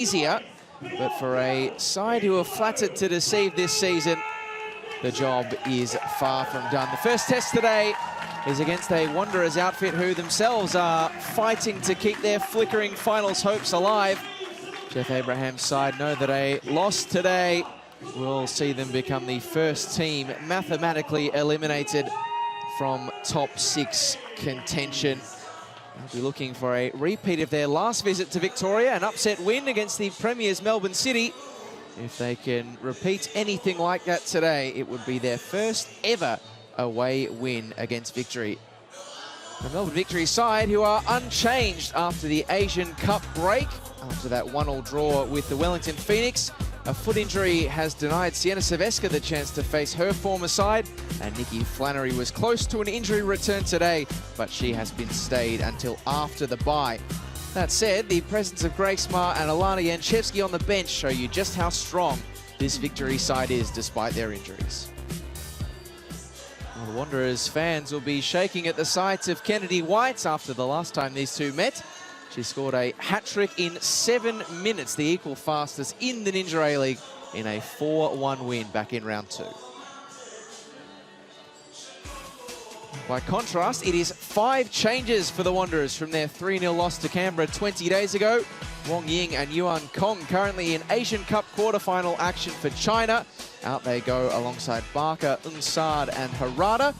easier, but for a side who are flattered to deceive this season, the job is far from done. The first test today is against a Wanderers outfit who themselves are fighting to keep their flickering finals hopes alive. Jeff Abraham's side know that a loss today will see them become the first team mathematically eliminated from top 6 contention. They'll be looking for a repeat of their last visit to Victoria, an upset win against the Premiers Melbourne City. If they can repeat anything like that today, it would be their first ever away win against Victory. The Melbourne Victory side, who are unchanged after the Asian Cup break, after that 1-1 draw with the Wellington Phoenix. A foot injury has denied Sienna Silvestre the chance to face her former side, and Nikki Flannery was close to an injury return today, but she has been stayed until after the bye. That said, the presence of Grace Maher and Alana Janchevsky on the bench show you just how strong this Victory side is despite their injuries. Well, the Wanderers fans will be shaking at the sight of Kennedy White after the last time these two met. She scored a hat-trick in 7 minutes, the equal fastest in the Ninja A-League, in a 4-1 win back in round 2. By contrast, it is 5 changes for the Wanderers from their 3-0 loss to Canberra 20 days ago. Wong Ying and Yuan Kong currently in Asian Cup quarterfinal action for China. Out they go alongside Barker, Unsad and Harada.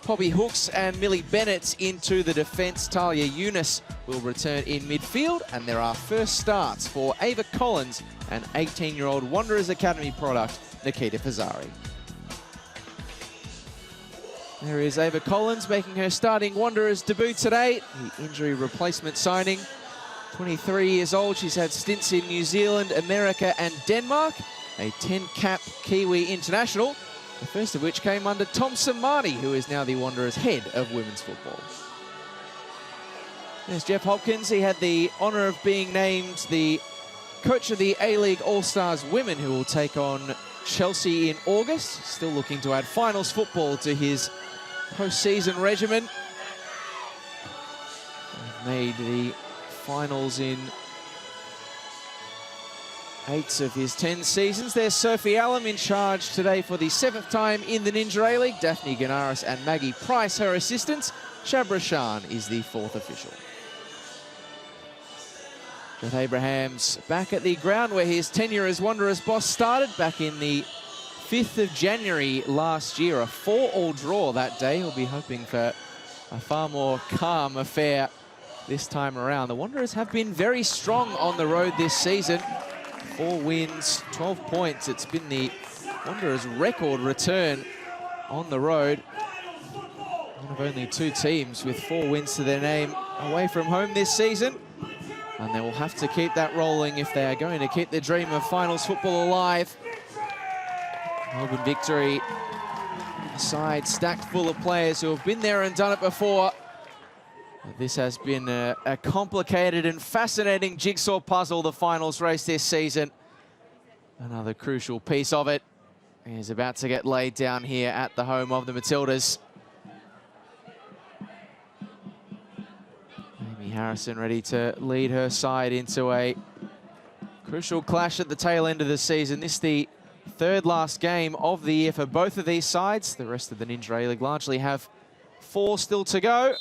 Poppy Hooks and Millie Bennett into the defence. Talia Yunus will return in midfield, and there are first starts for Ava Collins and 18-year-old Wanderers Academy product, Nikita Pizzari. There is Ava Collins making her starting Wanderers debut today, the injury replacement signing. 23 years old, she's had stints in New Zealand, America and Denmark, a 10-cap Kiwi international, the first of which came under Tom Samani, who is now the Wanderers' head of women's football. There's Jeff Hopkins. He had the honour of being named the coach of the A-League All-Stars Women, who will take on Chelsea in August. Still looking to add finals football to his post-season regimen. Made the finals in 8 of his 10 seasons. There's Sophie Allam in charge today for the 7th time in the Ninja A-League. Daphne Ganaris and Maggie Price, her assistants. Shabra Shan is the 4th official. Jeff Abraham's back at the ground where his tenure as Wanderers boss started back in the 5th of January last year. A 4-4 draw that day. He'll be hoping for a far more calm affair this time around. The Wanderers have been very strong on the road this season. 4 wins, 12 points. It's been the Wanderers' record return on the road. One of only 2 teams with 4 wins to their name away from home this season. And they will have to keep that rolling if they are going to keep the dream of finals football alive. Melbourne Victory, a side stacked full of players who have been there and done it before. This has been a complicated and fascinating jigsaw puzzle, the finals race this season. Another crucial piece of it is about to get laid down here at the home of the Matildas. Amy Harrison ready to lead her side into a crucial clash at the tail end of the season. This is the 3rd last game of the year for both of these sides. The rest of the Ninja A-League largely have 4 still to go.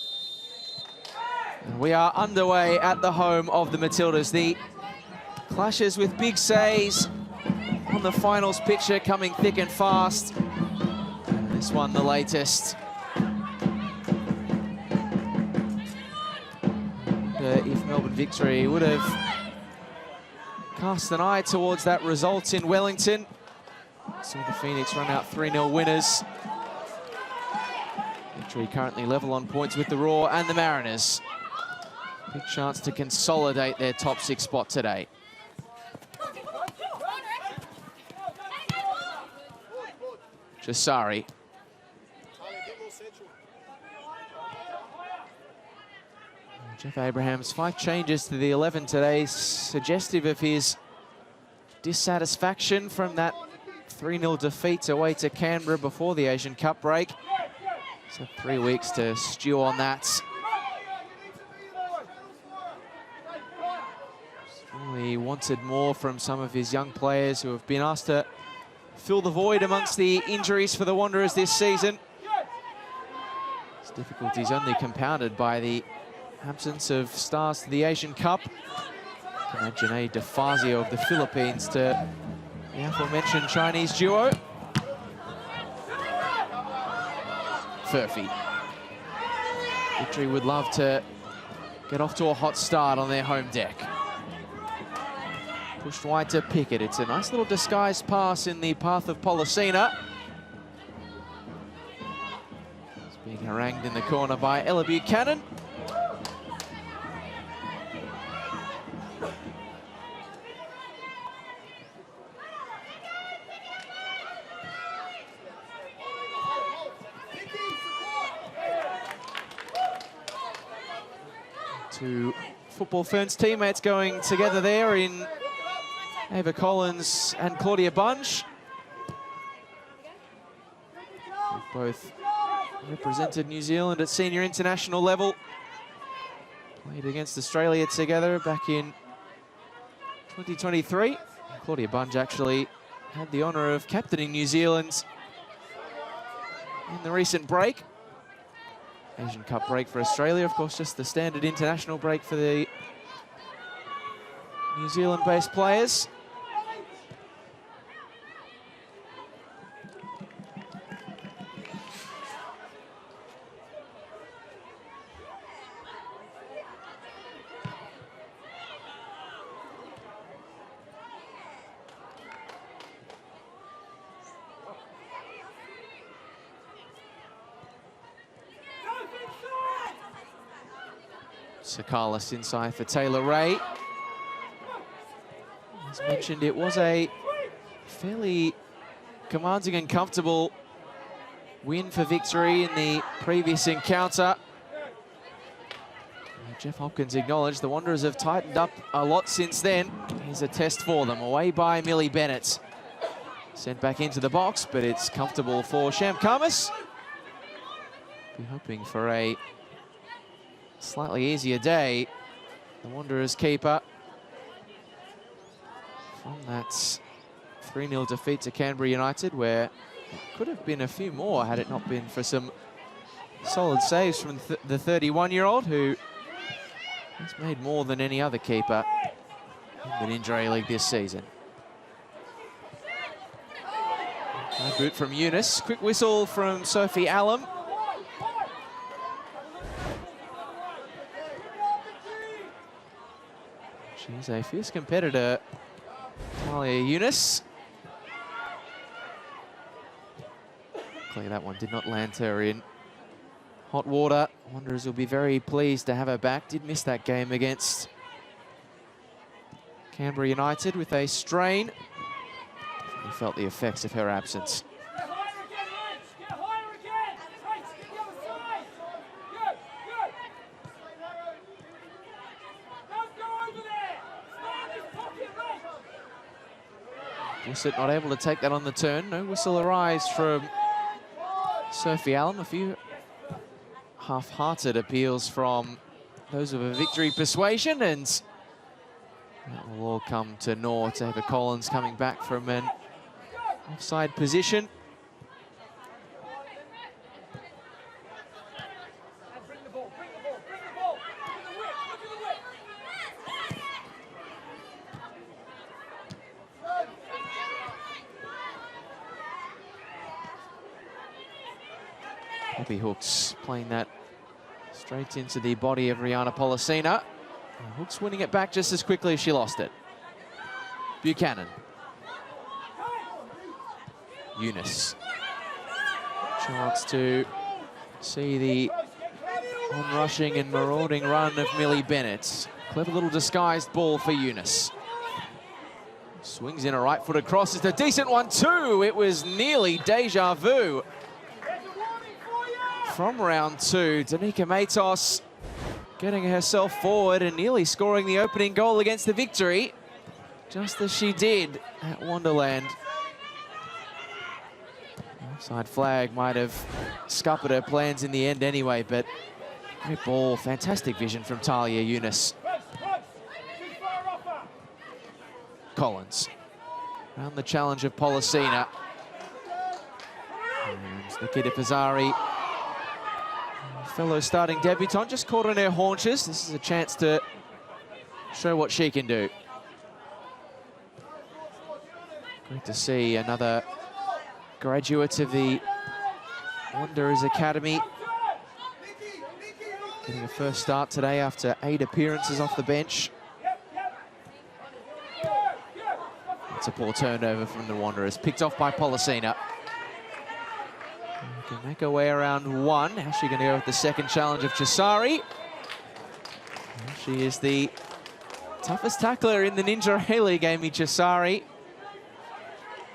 And we are underway at the home of the Matildas. The clashes with big says on the finals picture coming thick and fast. This one the latest. If Melbourne Victory would have cast an eye towards that result in Wellington. Saw the Phoenix run out 3-0 winners. Victory currently level on points with the Raw and the Mariners. Big chance to consolidate their top 6 spot today. Jasari. Jeff Abraham's 5 changes to the 11 today, suggestive of his dissatisfaction from that 3-0 defeat away to Canberra before the Asian Cup break. So 3 weeks to stew on that. he wanted more from some of his young players who have been asked to fill the void amongst the injuries for the Wanderers this season. His difficulties only compounded by the absence of stars to the Asian Cup. Imagine a DeFazio of the Philippines to the aforementioned Chinese duo. Furphy. Victory would love to get off to a hot start on their home deck. Pushed wide to Pickett. It's a nice little disguised pass in the path of Policina. It's being harangued in the corner by Ella Buchanan. Two Football Ferns teammates going together there in Ava Collins and Claudia Bunge. They've both represented New Zealand at senior international level. Played against Australia together back in 2023. Claudia Bunge actually had the honour of captaining New Zealand in the recent break. Asian Cup break for Australia, of course, just the standard international break for the New Zealand-based players. Sakalis inside for Taylor Ray. As mentioned, it was a fairly commanding and comfortable win for Victory in the previous encounter. Jeff Hopkins acknowledged the Wanderers have tightened up a lot since then. Here's a test for them, away by Millie Bennett. Sent back into the box, but it's comfortable for Shamkamis. Be hoping for a slightly easier day. The Wanderers keeper from that 3-0 defeat to Canberra United, where it could have been a few more had it not been for some solid saves from the 31-year-old, who has made more than any other keeper in the Injury League this season. High boot from Eunice. Quick whistle from Sophie Allam. She's a fierce competitor, Talia Eunice. Luckily, that one did not land her in hot water. Wanderers will be very pleased to have her back. Did miss that game against Canberra United with a strain. We felt the effects of her absence. Blissett not able to take that on the turn. No whistle arrives from Sophie Allam. A few half-hearted appeals from those of a Victory persuasion, and that will all come to naught. Ava Collins coming back from an offside position. Poppy Hooks playing that straight into the body of Rihanna Policina. Hooks winning it back just as quickly as she lost it. Buchanan. Eunice. Chance to see the onrushing and marauding run of Millie Bennett. Clever little disguised ball for Eunice. Swings in a right-footed cross. It's a decent one too. It was nearly deja vu. From round two, Danica Matos getting herself forward and nearly scoring the opening goal against the Victory, just as she did at Wonderland. Offside flag might have scuppered her plans in the end anyway, but great ball, fantastic vision from Talia Eunice. Collins. Around the challenge of Policina. And Nikita Pizzari, fellow starting debutant, just caught on her haunches. This is a chance to show what she can do. Great to see another graduate of the Wanderers Academy getting a first start today after 8 appearances off the bench. It's a poor turnover from the Wanderers, picked off by Policina. Can make her way around one. How's she going to go with the second challenge of Chisari? She is the toughest tackler in the Ninja A-League, Amy Chisari.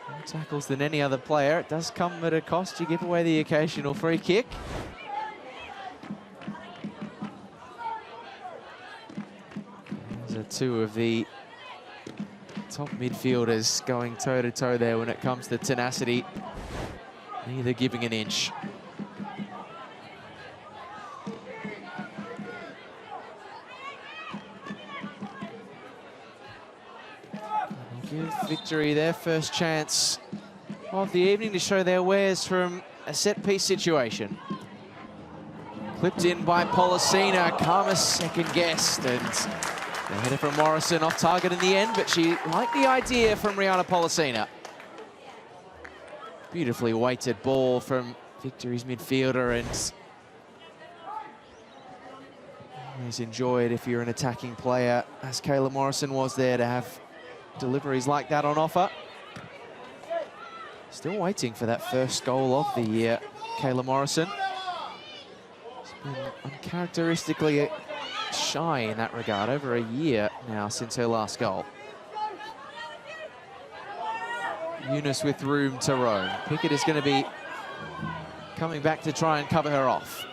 More tackles than any other player. It does come at a cost. You give away the occasional free kick. Those are two of the top midfielders going toe-to-toe there when it comes to tenacity. Neither giving an inch. Give Victory their first chance of the evening to show their wares from a set-piece situation. Clipped in by Policina. Karma second-guessed, and the header from Morrison off target in the end, but she liked the idea from Rihanna Policina. Beautifully weighted ball from Victory's midfielder, and always enjoyed, if you're an attacking player, as Kayla Morrison was there, to have deliveries like that on offer. Still waiting for that first goal of the year, Kayla Morrison. She's been uncharacteristically shy in that regard, over a year now since her last goal. Eunice with room to roam. Pickett is going to be coming back to try and cover her off.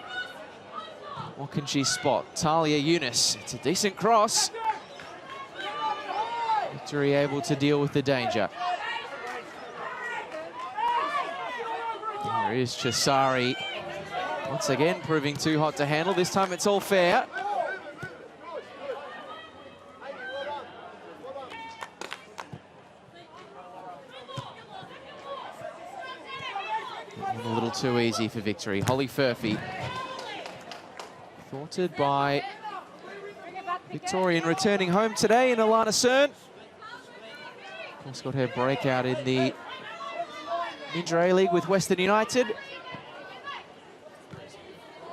What can she spot? Talia Eunice. It's a decent cross. Victory able to deal with the danger. There is Chisari. Once again, proving too hot to handle. This time it's all fair. A little too easy for Victory. Holly Furphy. Thwarted by Victorian returning home today in Alana Cern. Of course, got her breakout in the Ninja A-League with Western United.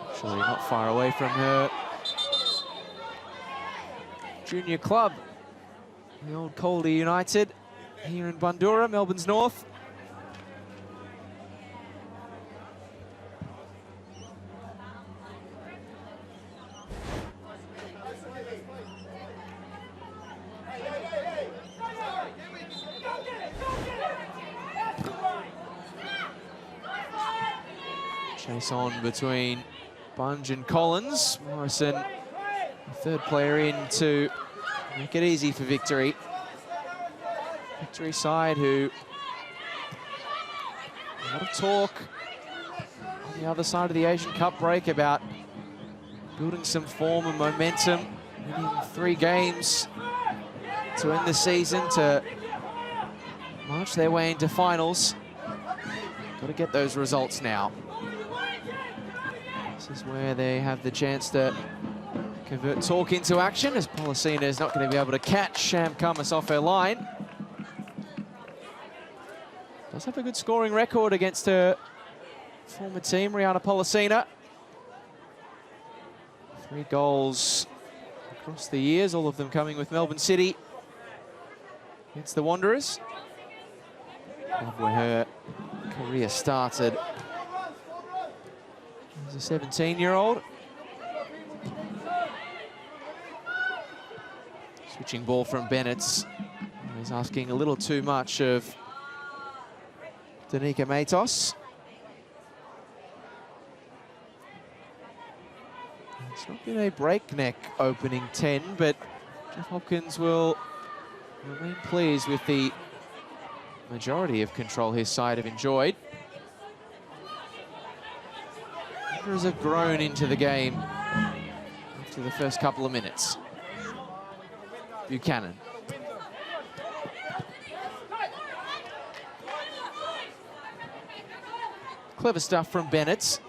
Actually not far away from her junior club, the old Calder United here in Bundoora, Melbourne's north. Chase on between Bunge and Collins. Morrison, the third player in to make it easy for Victory. Victory side who, a lot of talk on the other side of the Asian Cup break about building some form and momentum, winning 3 games to end the season, to march their way into finals. Got to get those results now. This is where they have the chance to convert talk into action, as Policina is not going to be able to catch Sham Kamas off her line. Does have a good scoring record against her former team, Rihanna Policina. 3 goals across the years, all of them coming with Melbourne City against the Wanderers. Where her career started as a 17-year-old. Switching ball from Bennett. He's asking a little too much of Danica Matos. It's not been a breakneck opening 10, but Jeff Hopkins will remain pleased with the majority of control his side have enjoyed. Wanderers have grown into the game after the first couple of minutes. Buchanan. Clever stuff from Bennett.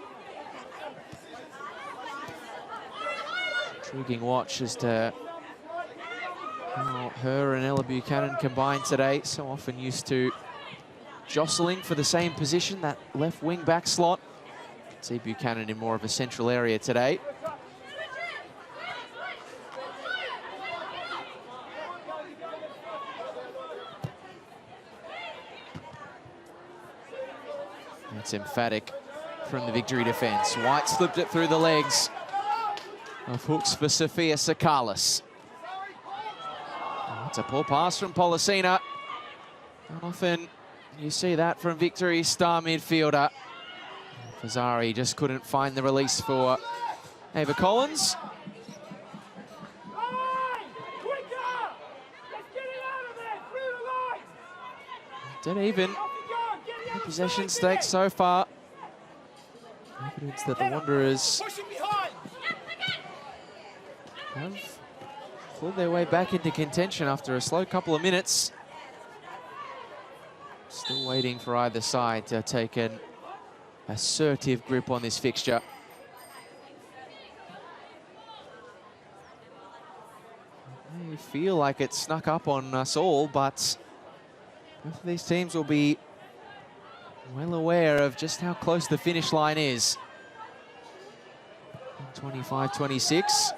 Intriguing watch as to how her and Ella Buchanan combined today. So often used to jostling for the same position, that left wing back slot. See Buchanan in more of a central area today. It's emphatic from the Victory defence. White slipped it through the legs of hooks for Sophia Sakalis. Oh, it's a poor pass from Policina. Not often you see that from Victory's star midfielder. Fazari just couldn't find the release for Ava Collins. Dead even. Possession stakes so far. Evidence that the Wanderers have pulled their way back into contention after a slow couple of minutes. Still waiting for either side to take an assertive grip on this fixture. I feel like it snuck up on us all, but both of these teams will be well aware of just how close the finish line is. 25-26.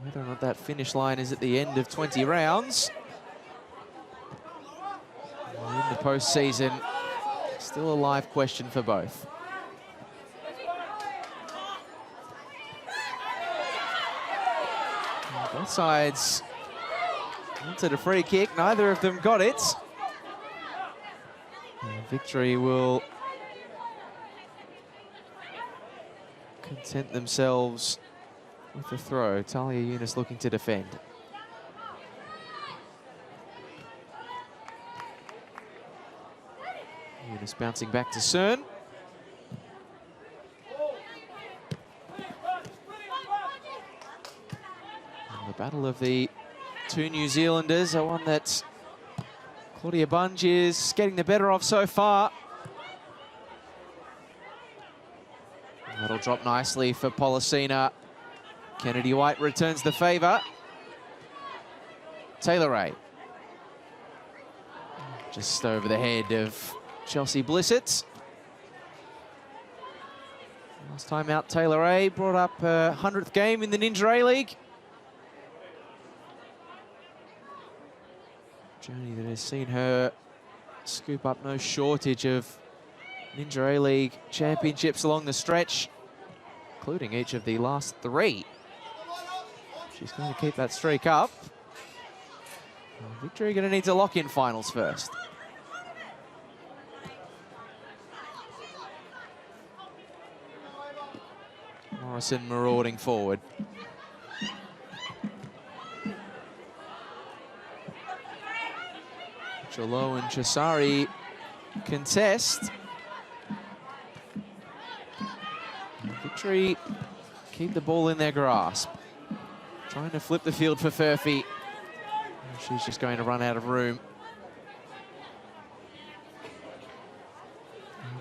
Whether or not that finish line is at the end of 20 rounds. In the postseason, still a live question for both. Both sides wanted a free kick, neither of them got it. Victory will content themselves with the throw. Talia Yunus looking to defend. Yunus bouncing back to Cern. And the battle of the two New Zealanders are one that Claudia Bunge is getting the better of so far. And that'll drop nicely for Policina. Kennedy White returns the favour. Taylor Ray. Just over the head of Chelsea Blissett. Last time out, Taylor Ray brought up her 100th game in the Ninja A-League. Journey that has seen her scoop up no shortage of Ninja A-League championships along the stretch, including each of the last 3. She's going to keep that streak up. Victory going to need to lock in finals first. Morrison marauding forward. Cholo and Cesari contest. Victory keep the ball in their grasp. Trying to flip the field for Furphy. She's just going to run out of room.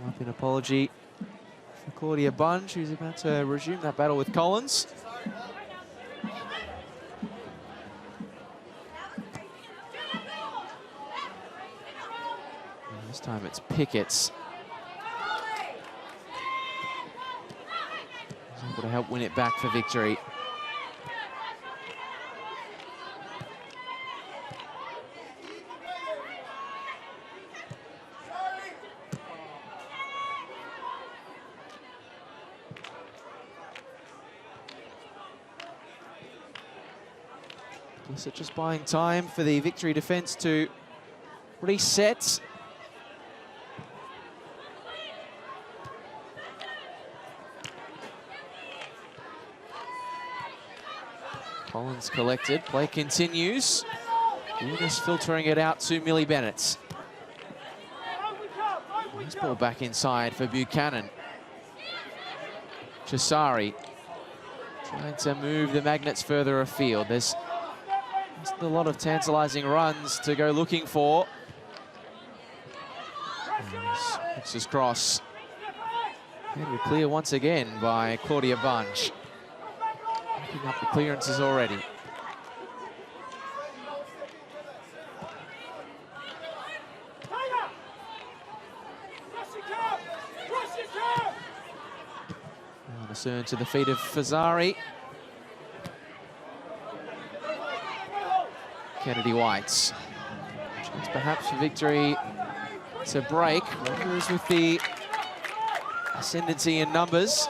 Up in apology for Claudia Bunge, who's about to resume that battle with Collins. This time it's Pickett's. He's able to help win it back for Victory. Blissett just buying time for the Victory defence to reset. Collins collected, play continues. Yunus filtering it out to Millie Bennett. Nice ball back inside for Buchanan. Cesari trying to move the Magnets further afield. There's a lot of tantalising runs to go looking for. Hooks' cross. And clear once again by Claudia Bunch. Picking up the clearances already. Turn to the feet of Fazari. Kennedy Whites. Chance perhaps for victory to break. Wanderers with the ascendancy in numbers.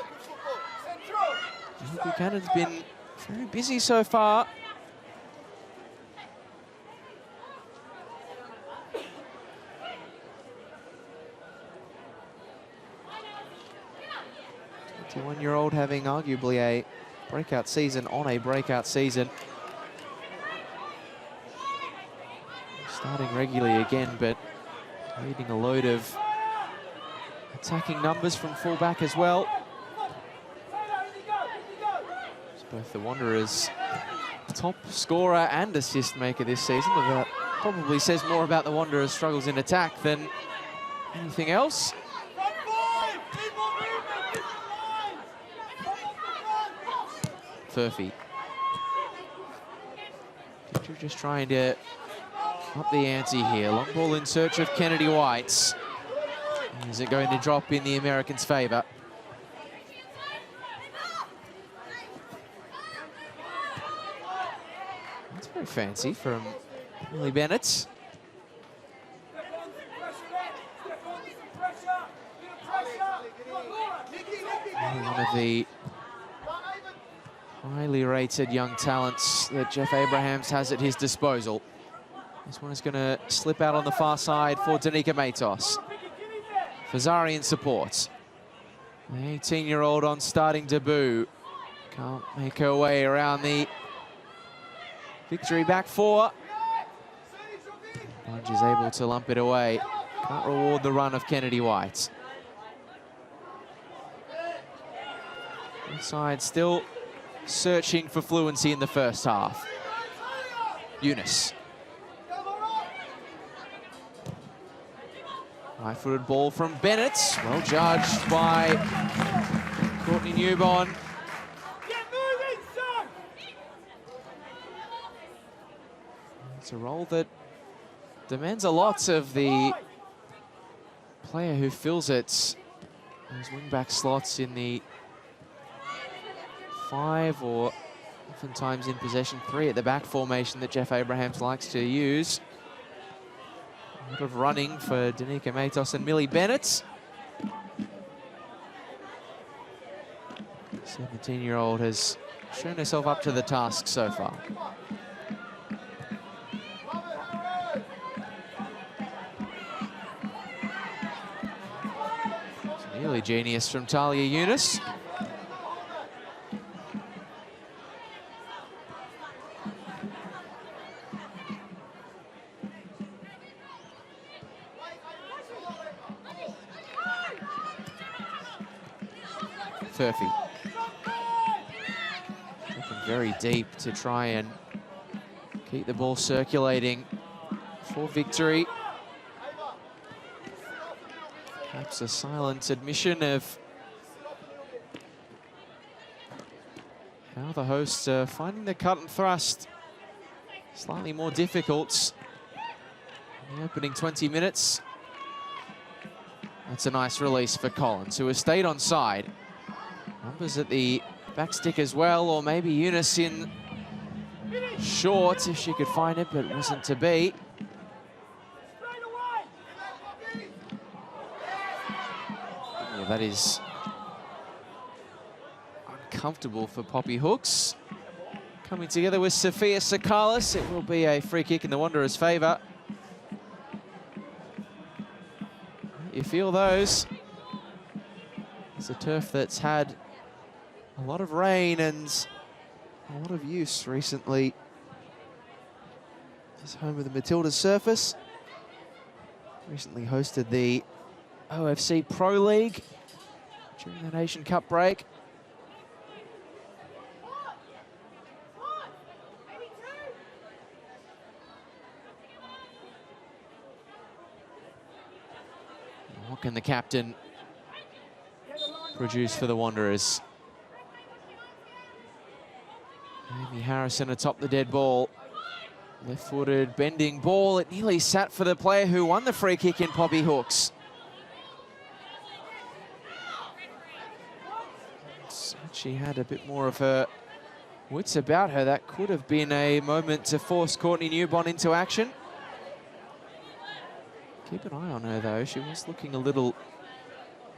Buchanan's been very busy so far. One-year-old having arguably a breakout season on a breakout season. Starting regularly again, but leading a load of attacking numbers from fullback as well. It's both the Wanderers' top scorer and assist maker this season, but that probably says more about the Wanderers' struggles in attack than anything else. Furphy. Just trying to up the ante here. Long ball in search of Kennedy Whites. Is it going to drop in the Americans' favour? That's very fancy from Millie Bennett. One of the highly rated young talents that Jeff Abrahams has at his disposal. This one is going to slip out on the far side for Danica Matos. Fazari in support. The 18-year-old on starting debut. Can't make her way around the victory back four. Bunge is able to lump it away. Can't reward the run of Kennedy White. Inside still searching for fluency in the first half. Eunice. High-footed ball from Bennett. Well judged by Courtney Newborn. It's a role that demands a lot of the player who fills it. Those wing-back slots in the 5 or oftentimes in possession 3 at the back formation that Jeff Abrahams likes to use. A lot of running for Danica Matos and Millie Bennett. 17-year-old has shown herself up to the task so far. It's nearly genius from Talia Eunice. Furphy. Looking very deep to try and keep the ball circulating for victory. Perhaps a silent admission of how the hosts are finding the cut and thrust slightly more difficult in the opening 20 minutes. That's a nice release for Collins, who has stayed on side. Numbers at the back stick as well, or maybe Eunice in short if she could find it, but it wasn't to be. Yeah, that is uncomfortable for Poppy Hooks. Coming together with Sophia Sakalis, it will be a free kick in the Wanderers' favour. You feel those. It's a turf that's had a lot of rain and a lot of use recently. It's home of the Matildas surface. Recently hosted the OFC Pro League during the Nation Cup break. What can the captain produce for the Wanderers? Amy Harrison atop the dead ball. Left-footed, bending ball. It nearly sat for the player who won the free kick in Poppy Hooks. She had a bit more of her wits about her. That could have been a moment to force Courtney Newbon into action. Keep an eye on her, though. She was looking a little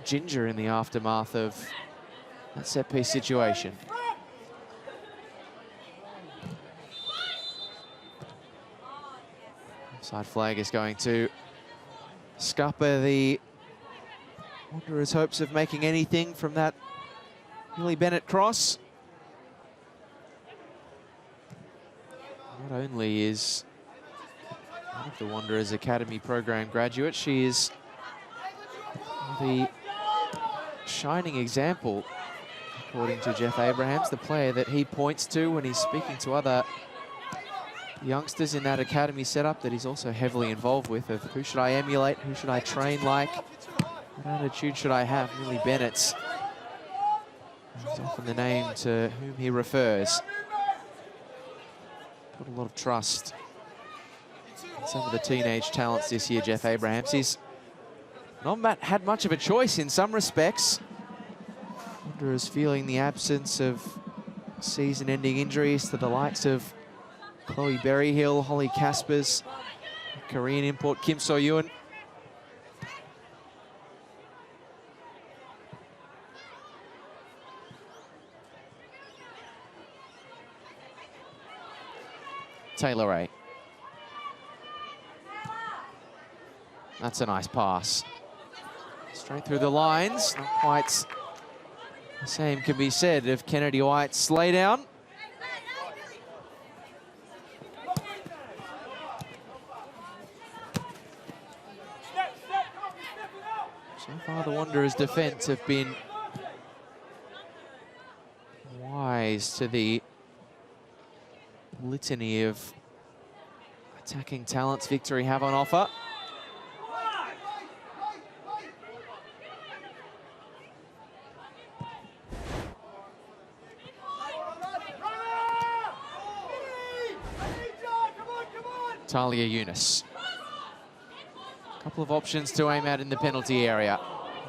ginger in the aftermath of that set-piece situation. Offside flag is going to scupper the Wanderers' hopes of making anything from that Millie Bennett cross. Not only is one of the Wanderers Academy program graduates, she is the shining example, according to Jeff Abrahams, the player that he points to when he's speaking to other youngsters in that academy setup that he's also heavily involved with, of who should I emulate, who should I train like, what attitude should I have. Millie Bennett's often the name to whom he refers. Put a lot of trust in some of the teenage talents this year, Jeff Abrahams. He's not had much of a choice in some respects. Wanderers feeling the absence of season-ending injuries to the likes of Chloe Berryhill, Holly Caspers, Korean import Kim So-Yoon. Taylor Ray. That's a nice pass. Straight through the lines. Not quite the same can be said of Kennedy White's laydown. So far, the Wanderers' defence have been wise to the litany of attacking talents Victory have on offer. Talia Yunus. A couple of options to aim at in the penalty area.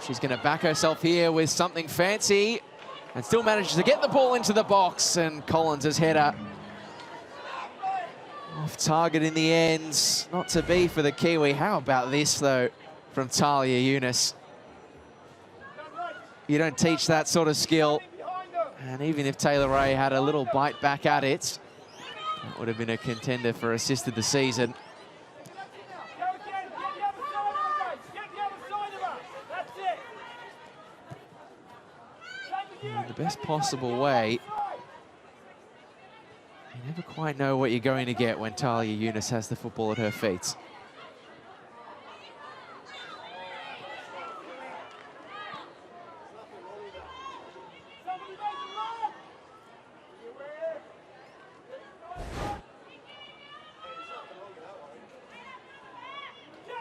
She's going to back herself here with something fancy and still manages to get the ball into the box, and Collins' header off target in the end. Not to be for the Kiwi. How about this, though, from Talia Yunus? You don't teach that sort of skill. And even if Taylor Ray had a little bite back at it, that would have been a contender for assist of the season. In the best possible way. You never quite know what you're going to get when Talia Yunus has the football at her feet.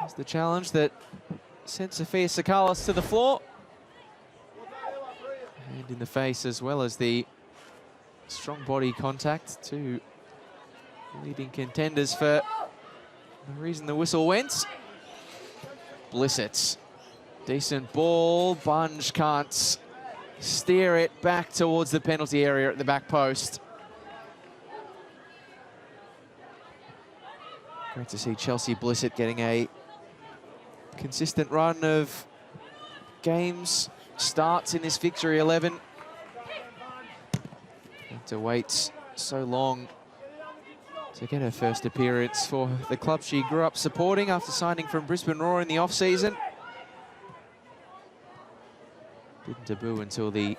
That's the challenge that sent Sophia Sakalas to the floor. Hand in the face, as well as the strong body contact. Two leading contenders for the reason the whistle went. Blissett, decent ball. Bunge can't steer it back towards the penalty area at the back post. Great to see Chelsea Blissett getting a consistent run of games, starts in this Victory 11. Had to wait so long to get her first appearance for the club she grew up supporting after signing from Brisbane Roar in the off-season. Didn't debut until the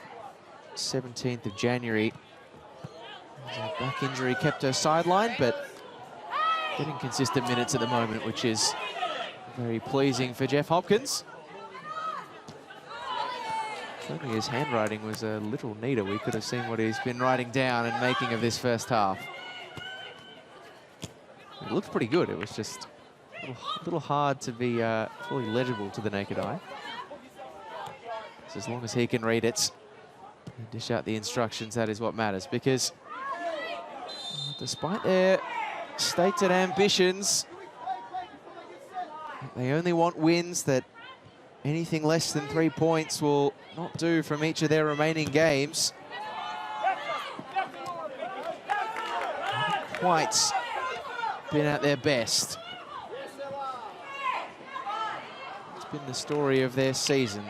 17th of January. A back injury kept her sidelined, but getting consistent minutes at the moment, which is very pleasing for Jeff Hopkins. If only his handwriting was a little neater, we could have seen what he's been writing down and making of this first half. It looked pretty good. It was just a little hard to be fully legible to the naked eye. as long as he can read it and dish out the instructions, that is what matters. Because despite their stated ambitions, they only want wins. That anything less than 3 points will not do from each of their remaining games. Haven't quite been at their best. It's been the story of their season.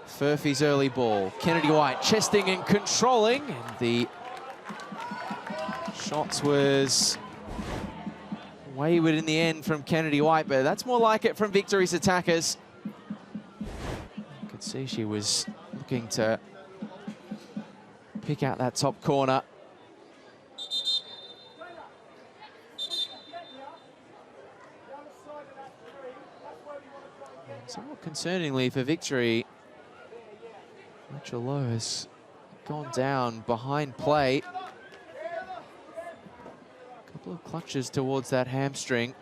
Furphy's early ball. Kennedy White chesting and controlling, and the shots was wayward in the end from Kennedy White, but that's more like it from Victory's attackers. You could see she was looking to pick out that top corner. Somewhat concerningly for Victory, Rachel Lowe has gone down behind plate. A couple of clutches towards that hamstring.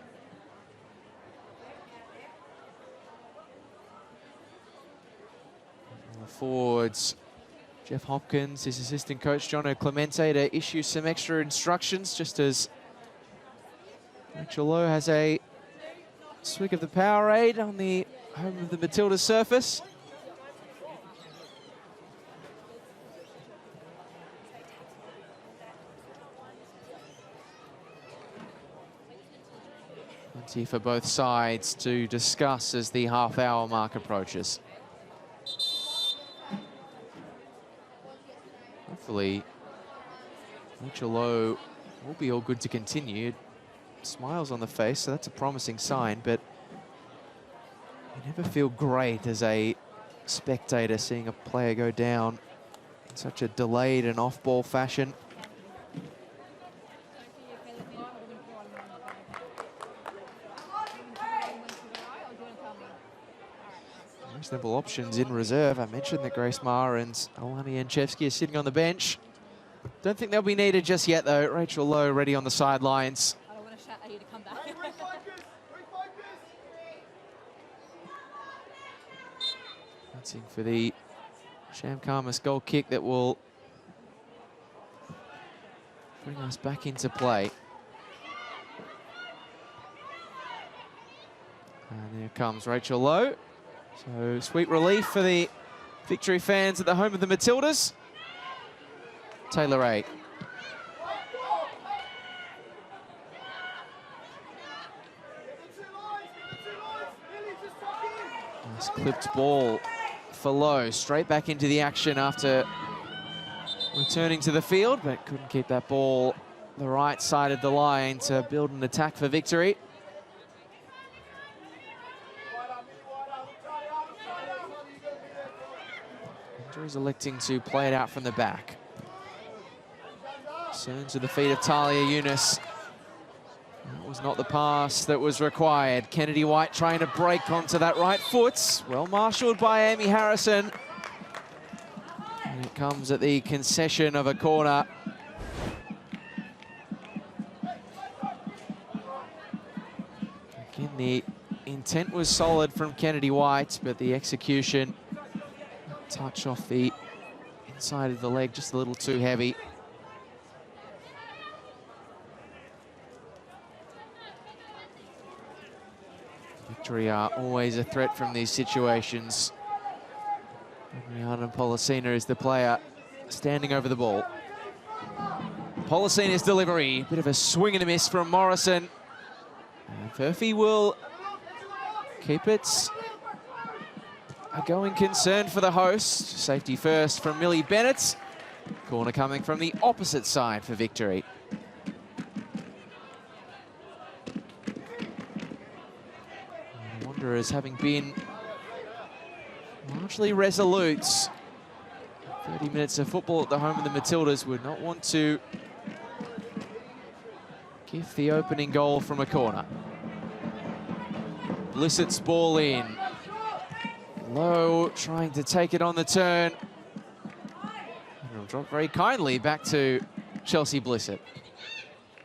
And the forwards, Jeff Hopkins, his assistant coach Jono Clemente, to issue some extra instructions, just as Rachel Lowe has a swig of the Powerade on the home of the Matilda surface. Plenty for both sides to discuss as the half-hour mark approaches. Hopefully, Rachel Lowe will be all good to continue. Smiles on the face, so that's a promising sign, but you never feel great as a spectator seeing a player go down in such a delayed and off-ball fashion. Reasonable options in reserve. I mentioned that Grace Maher and Alana Janchevsky are sitting on the bench. Don't think they'll be needed just yet, though. Rachel Lowe ready on the sidelines. I don't want to shout at you to come back. Dancing for the Shamkamas goal kick that will bring us back into play. And there comes Rachel Lowe. So sweet relief for the Victory fans at the home of the Matildas. Taylor Ray. Nice clipped ball for Lowe. Straight back into the action after returning to the field, but couldn't keep that ball the right side of the line to build an attack for Victory. Is electing to play it out from the back. Turn to the feet of Talia Yunus. That was not the pass that was required. Kennedy White trying to break onto that right foot. Well marshalled by Amy Harrison. And it comes at the concession of a corner. Again, the intent was solid from Kennedy White, but the execution, touch off the inside of the leg, just a little too heavy. Victory are always a threat from these situations. Rihanna Polisina is the player standing over the ball. Polisina's delivery, bit of a swing and a miss from Morrison. And Furphy will keep it a going concern for the host. Safety first from Millie Bennett. Corner coming from the opposite side for Victory. The Wanderers, having been largely resolute, 30 minutes of football at the home of the Matildas, would not want to give the opening goal from a corner. Blissett's ball in. Lowe trying to take it on the turn. And it'll drop very kindly back to Chelsea Blissett.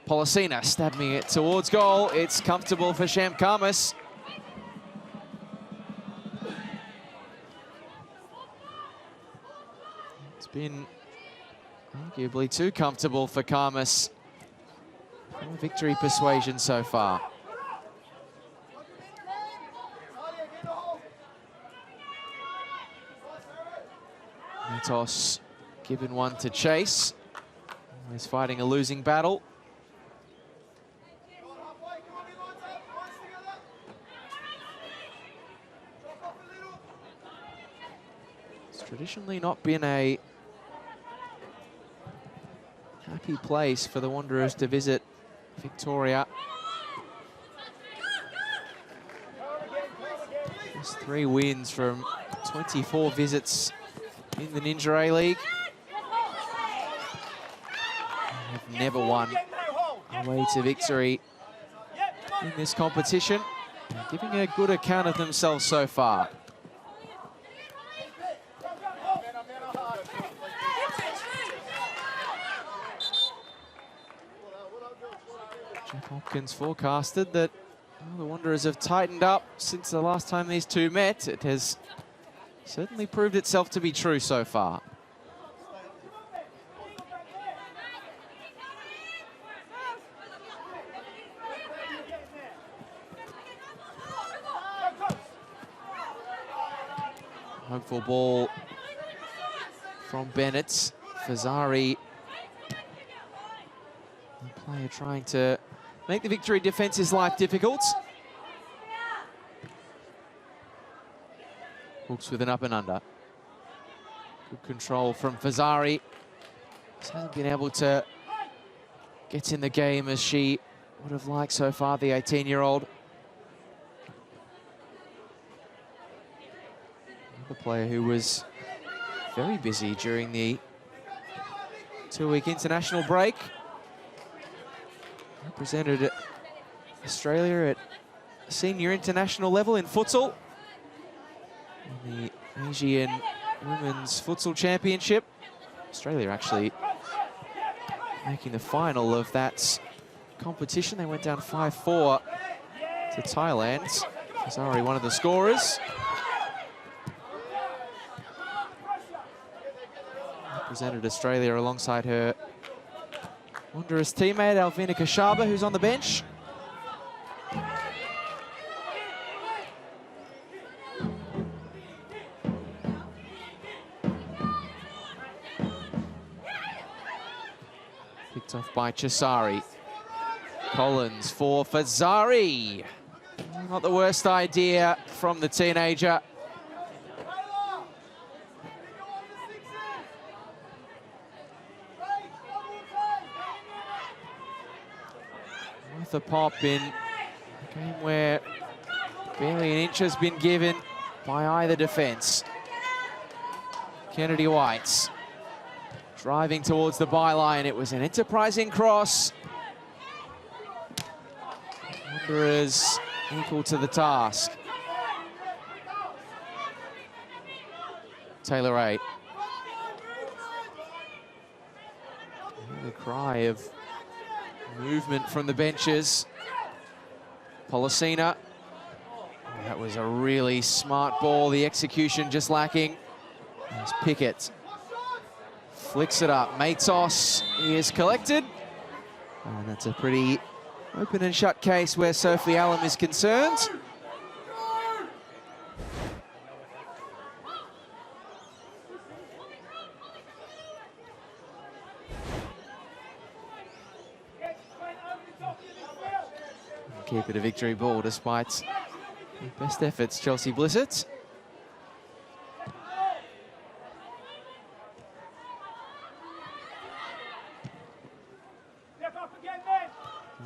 Polisina stabbing it towards goal. It's comfortable for Shamkamas. been arguably too comfortable for Karmas. No victory persuasion so far. Matos given one to chase. He's fighting a losing battle. It's traditionally not been a happy place for the Wanderers to visit Victoria. Just 3 wins from 24 visits in the Ninja A-League. Have never won away to victory in this competition. They're giving a good account of themselves so far. Jeff Hopkins forecasted that the Wanderers have tightened up since the last time these two met. It has certainly proved itself to be true so far. Hopeful ball from Bennett. Fazari, the player trying to make the victory defence's life difficult. Hooks with an up and under. Good control from Fazari. Just hasn't been able to get in the game as she would have liked so far, the 18-year-old. Another player who was very busy during the 2-week international break. Represented Australia at senior international level in futsal. In the Asian Women's Futsal Championship. Australia actually making the final of that competition. They went down 5-4 to Thailand. Fazari, one of the scorers. Represented Australia alongside her Wanderers teammate Alvina Kashaba, who's on the bench. Picked off by Chisari. Collins for Fazari. Not the worst idea from the teenager. With a pop in a game where barely an inch has been given by either defence. Kennedy White driving towards the byline. It was an enterprising cross. Wanderers equal to the task. Taylor A. The cry of movement from the benches. Policina. That was a really smart ball. The execution just lacking. There's Pickett. Flicks it up. Matos is collected. And that's a pretty open and shut case where Sophie Allen is concerned. Keep it a victory ball despite best efforts, Chelsea Blissett.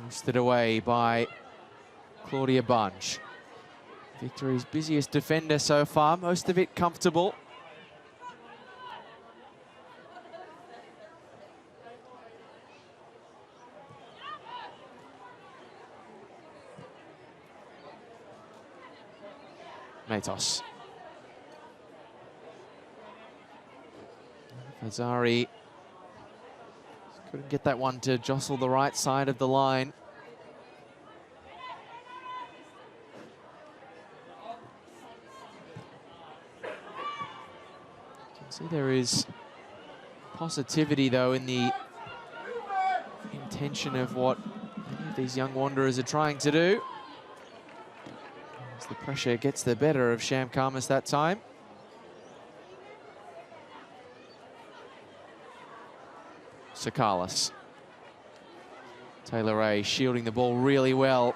Boosted away by Claudia Bunge. Victory's busiest defender so far, most of it comfortable. Matos. Fazari couldn't get that one to jostle the right side of the line. You can see there is positivity, though, in the intention of what these young Wanderers are trying to do. As the pressure gets the better of Sham Khamis that time. Sakalis. Taylor Ray shielding the ball really well.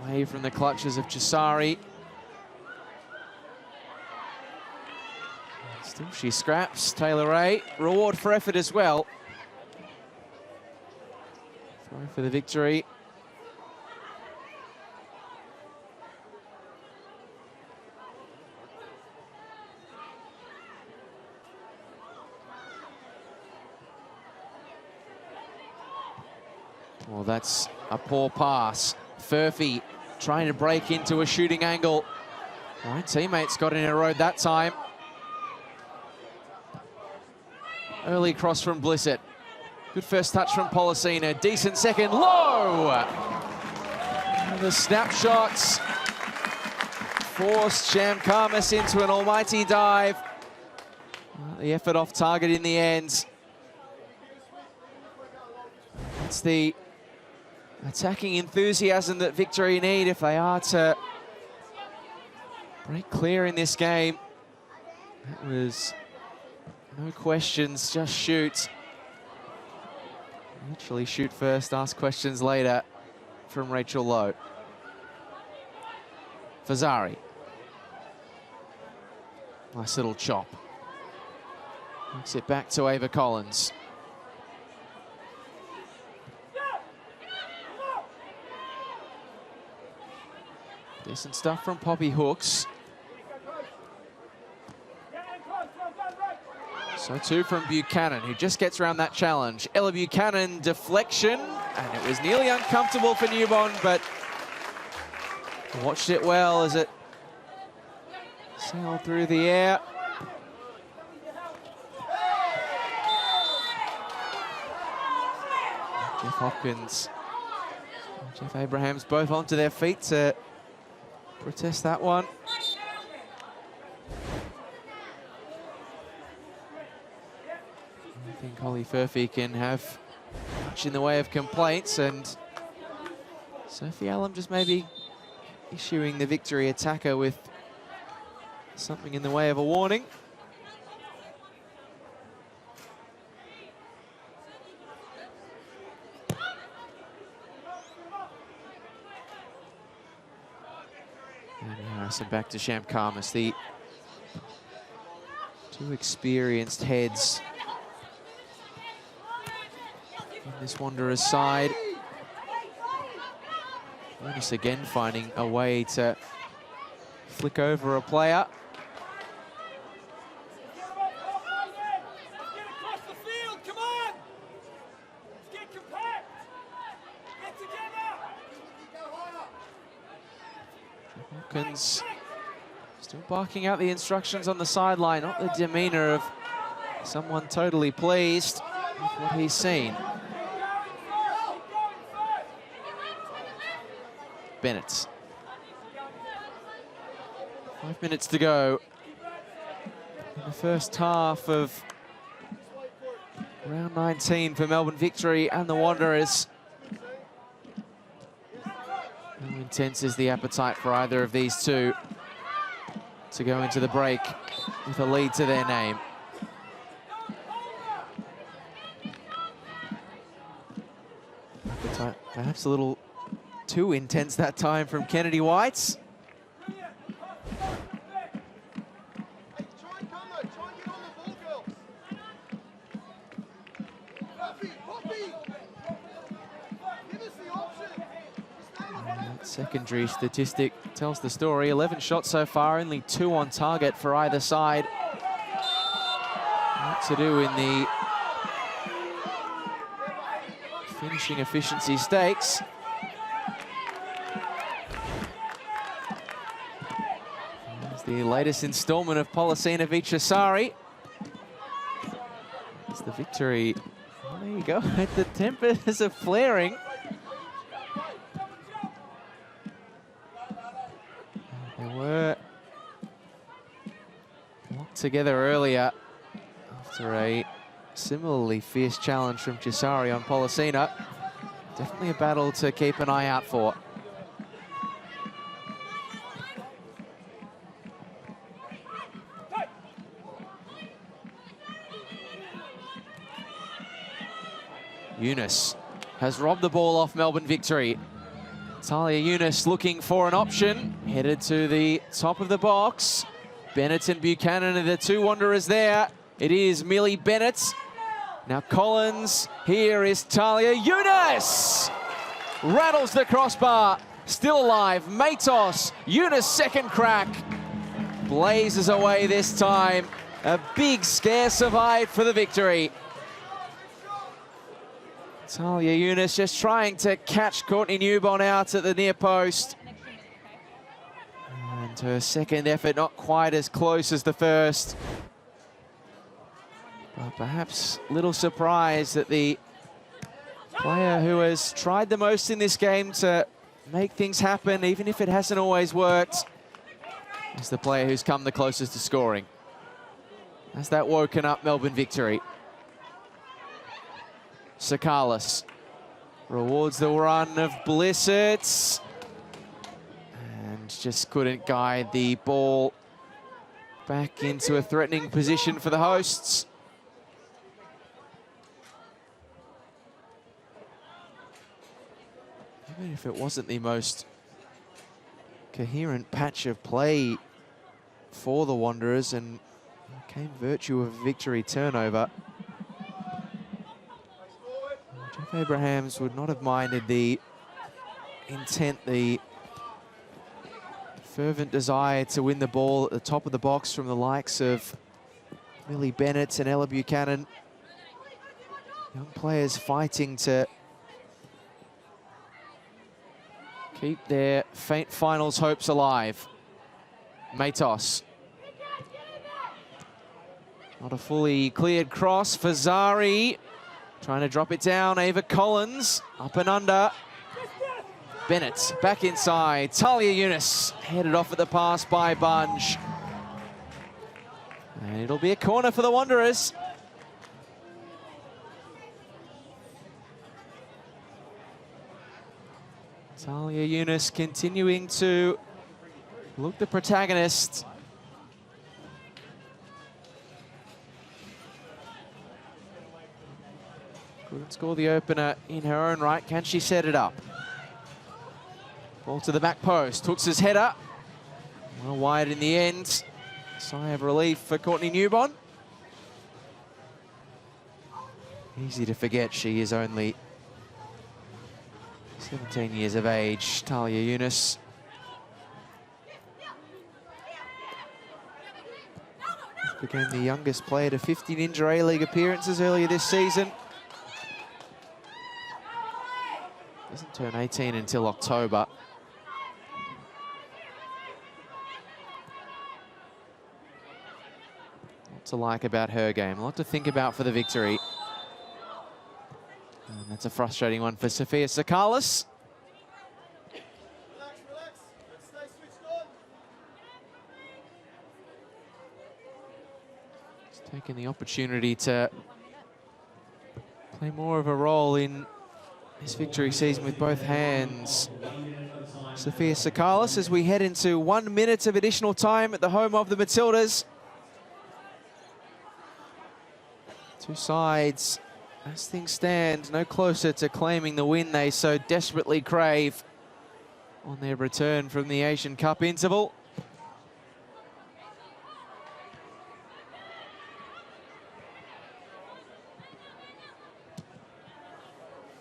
Away from the clutches of Chisari. Still she scraps. Taylor Ray. Reward for effort as well. Throw for the victory. Well, that's a poor pass. Furphy trying to break into a shooting angle. My teammates got in a road that time. Early cross from Blissett. Good first touch from Policina. Decent second. Low! And the snapshots forced Sham Khamis into an almighty dive. The effort off target in the end. It's the attacking enthusiasm that Victory need if they are to break clear in this game. That was no questions, just shoot. Literally shoot first, ask questions later from Rachel Lowe. Fazari. Nice little chop. Makes it back to Ava Collins. Decent stuff from Poppy Hooks. So too from Buchanan, who just gets around that challenge. Ella Buchanan, deflection, and it was nearly uncomfortable for Newbon, but watched it well as it sailed through the air. Jeff Hopkins and Jeff Abrahams both onto their feet to protest that one. I think Holly Furphy can have much in the way of complaints, and Sophie Allen just maybe issuing the Victory attacker with something in the way of a warning. And Harrison back to Sham Khamis, the two experienced heads in this Wanderers side. Once again finding a way to flick over a player. Hawkins still barking out the instructions on the sideline, not the demeanor of someone totally pleased with what he's seen. Bennett. 5 minutes to go in the first half of round 19 for Melbourne Victory and the Wanderers. How intense is the appetite for either of these two to go into the break with a lead to their name? Appetite perhaps a little too intense that time from Kennedy Whites. Secondary statistic tells the story. 11 shots so far, only 2 on target for either side. What to do in the finishing efficiency stakes. There's the latest installment of Policina v Chisari. It's the Victory. Oh, there you go. The tempers are flaring. Were locked together earlier after a similarly fierce challenge from Chisari on Polacina. Definitely a battle to keep an eye out for. Yunus has robbed the ball off Melbourne Victory. Talia Yunus looking for an option, headed to the top of the box. Bennett and Buchanan are the two wanderers there. It is Millie Bennett. Now Collins, here is Talia Yunus! Rattles the crossbar, still alive. Matos, Yunus second crack. Blazes away this time. A big scare survived for the victory. Talia Yunus just trying to catch Courtney Newbon out at the near post. And her second effort not quite as close as the first. But perhaps a little surprised that the player who has tried the most in this game to make things happen, even if it hasn't always worked, is the player who's come the closest to scoring. Has that woken up Melbourne Victory? Sakalis rewards the run of Blissett and just couldn't guide the ball back into a threatening position for the hosts. Even if it wasn't the most coherent patch of play for the Wanderers and came virtue of victory turnover, Jeff Abrahams would not have minded the intent, the fervent desire to win the ball at the top of the box from the likes of Millie Bennett and Ella Buchanan. Young players fighting to keep their faint finals hopes alive. Matos. Not a fully cleared cross for Zari. Trying to drop it down, Ava Collins, up and under. Bennett back inside, Talia Yunus headed off at the pass by Bunge. And it'll be a corner for the Wanderers. Talia Yunus continuing to look the protagonist. Couldn't score the opener in her own right. Can she set it up? Ball to the back post. Hooks his header. Well wide in the end. Sigh of relief for Courtney Newbon. Easy to forget she is only 17 years of age. Talia Yunus. Became the youngest player to 50 Ninja A-League appearances earlier this season. Doesn't turn 18 until October. Lot to like about her game, a lot to think about for the victory. And that's a frustrating one for Sophia Sakalis. Relax, relax. Let's stay switched on. She's taking the opportunity to play more of a role in this victory season with both hands. Sophia Sakalis as we head into 1 minute of additional time at the home of the Matildas. Two sides, as things stand, no closer to claiming the win they so desperately crave on their return from the Asian Cup interval.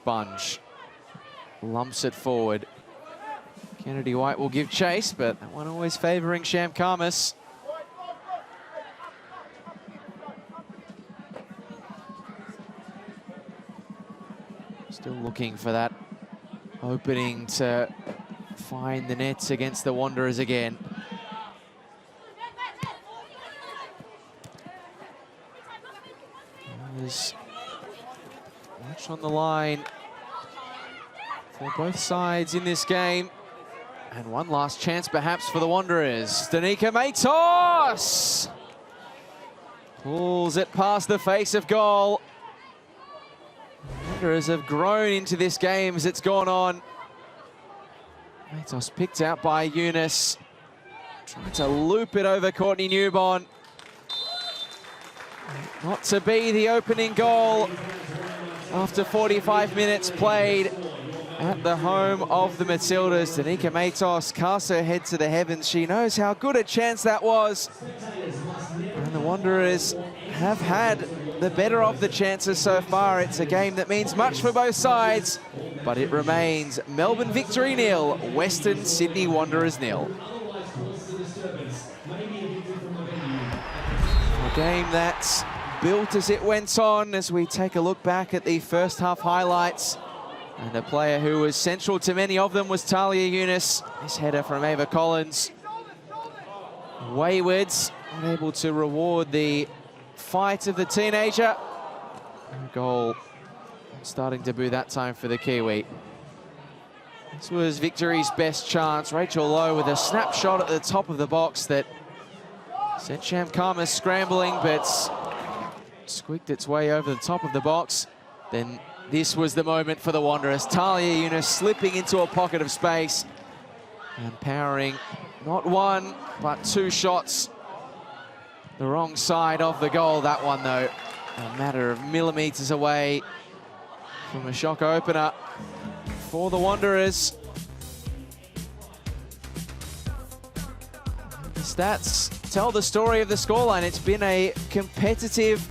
Bunge lumps it forward. Kennedy White will give chase, but that one always favouring Sham Karmas. Still looking for that opening to find the nets against the Wanderers again. There's much on the line for both sides in this game. And one last chance perhaps for the Wanderers. Danica Matos Pulls it past the face of goal. The Wanderers have grown into this game as it's gone on. Matos picked out by Eunice. Trying to loop it over Courtney Newbon. Not to be the opening goal after 45 minutes played at the home of the Matildas. Danica Matos casts her head to the heavens. She knows how good a chance that was. And the Wanderers have had the better of the chances so far. It's a game that means much for both sides, but it remains Melbourne victory 0, Western Sydney Wanderers 0. A game that's built as it went on, as we take a look back at the first half highlights. And a player who was central to many of them was Talia Eunice. This header from Ava Collins. Waywards unable to reward the fight of the teenager. Goal starting to boo that time for the Kiwi. This was Victory's best chance. Rachel Lowe with a snapshot at the top of the box that sent Sham Kama scrambling, but squeaked its way over the top of the box. Then this was the moment for the Wanderers. Talia Eunice slipping into a pocket of space and powering not one, but two shots the wrong side of the goal. That one, though, a matter of millimeters away from a shock opener for the Wanderers. The stats tell the story of the scoreline. It's been a competitive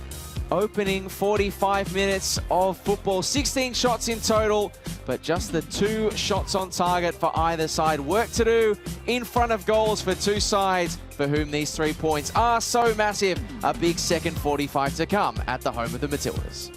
opening 45 minutes of football. 16 shots in total, but just the 2 shots on target for either side. Work to do in front of goals for two sides for whom these 3 points are so massive. A big second 45 to come at the home of the Matildas.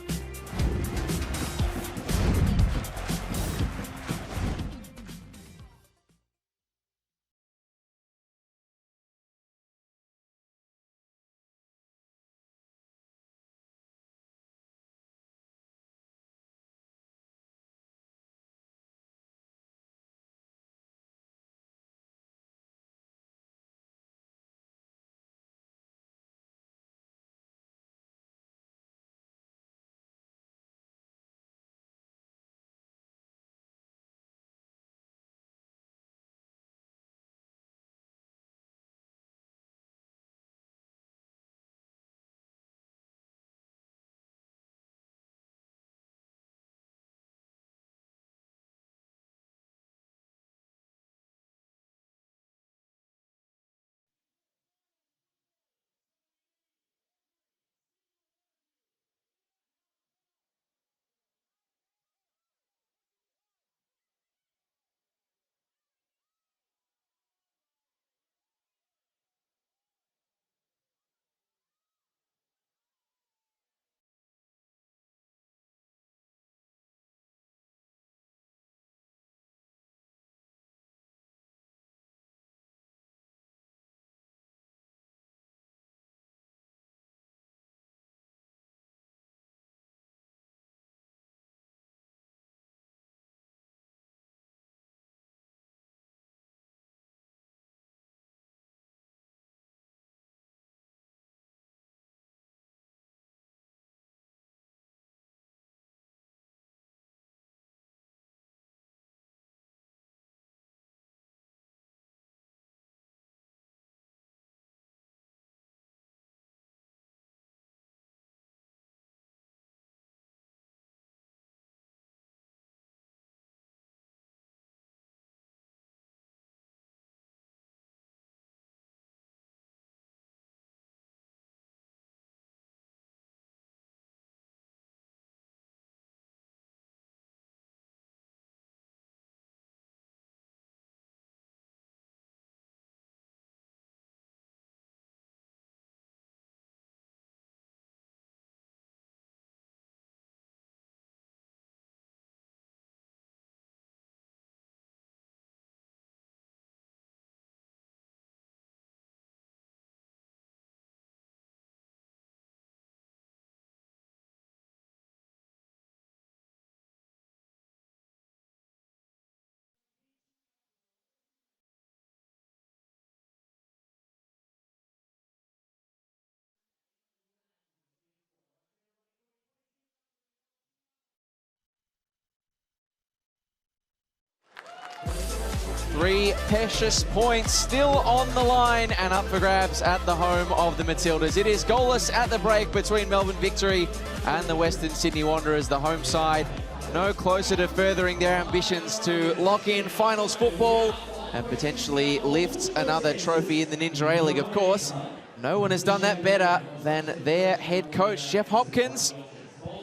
3 precious points still on the line and up for grabs at the home of the Matildas. It is goalless at the break between Melbourne Victory and the Western Sydney Wanderers. The home side no closer to furthering their ambitions to lock in finals football and potentially lift another trophy in the Ninja A-League. Of course, no one has done that better than their head coach, Jeff Hopkins.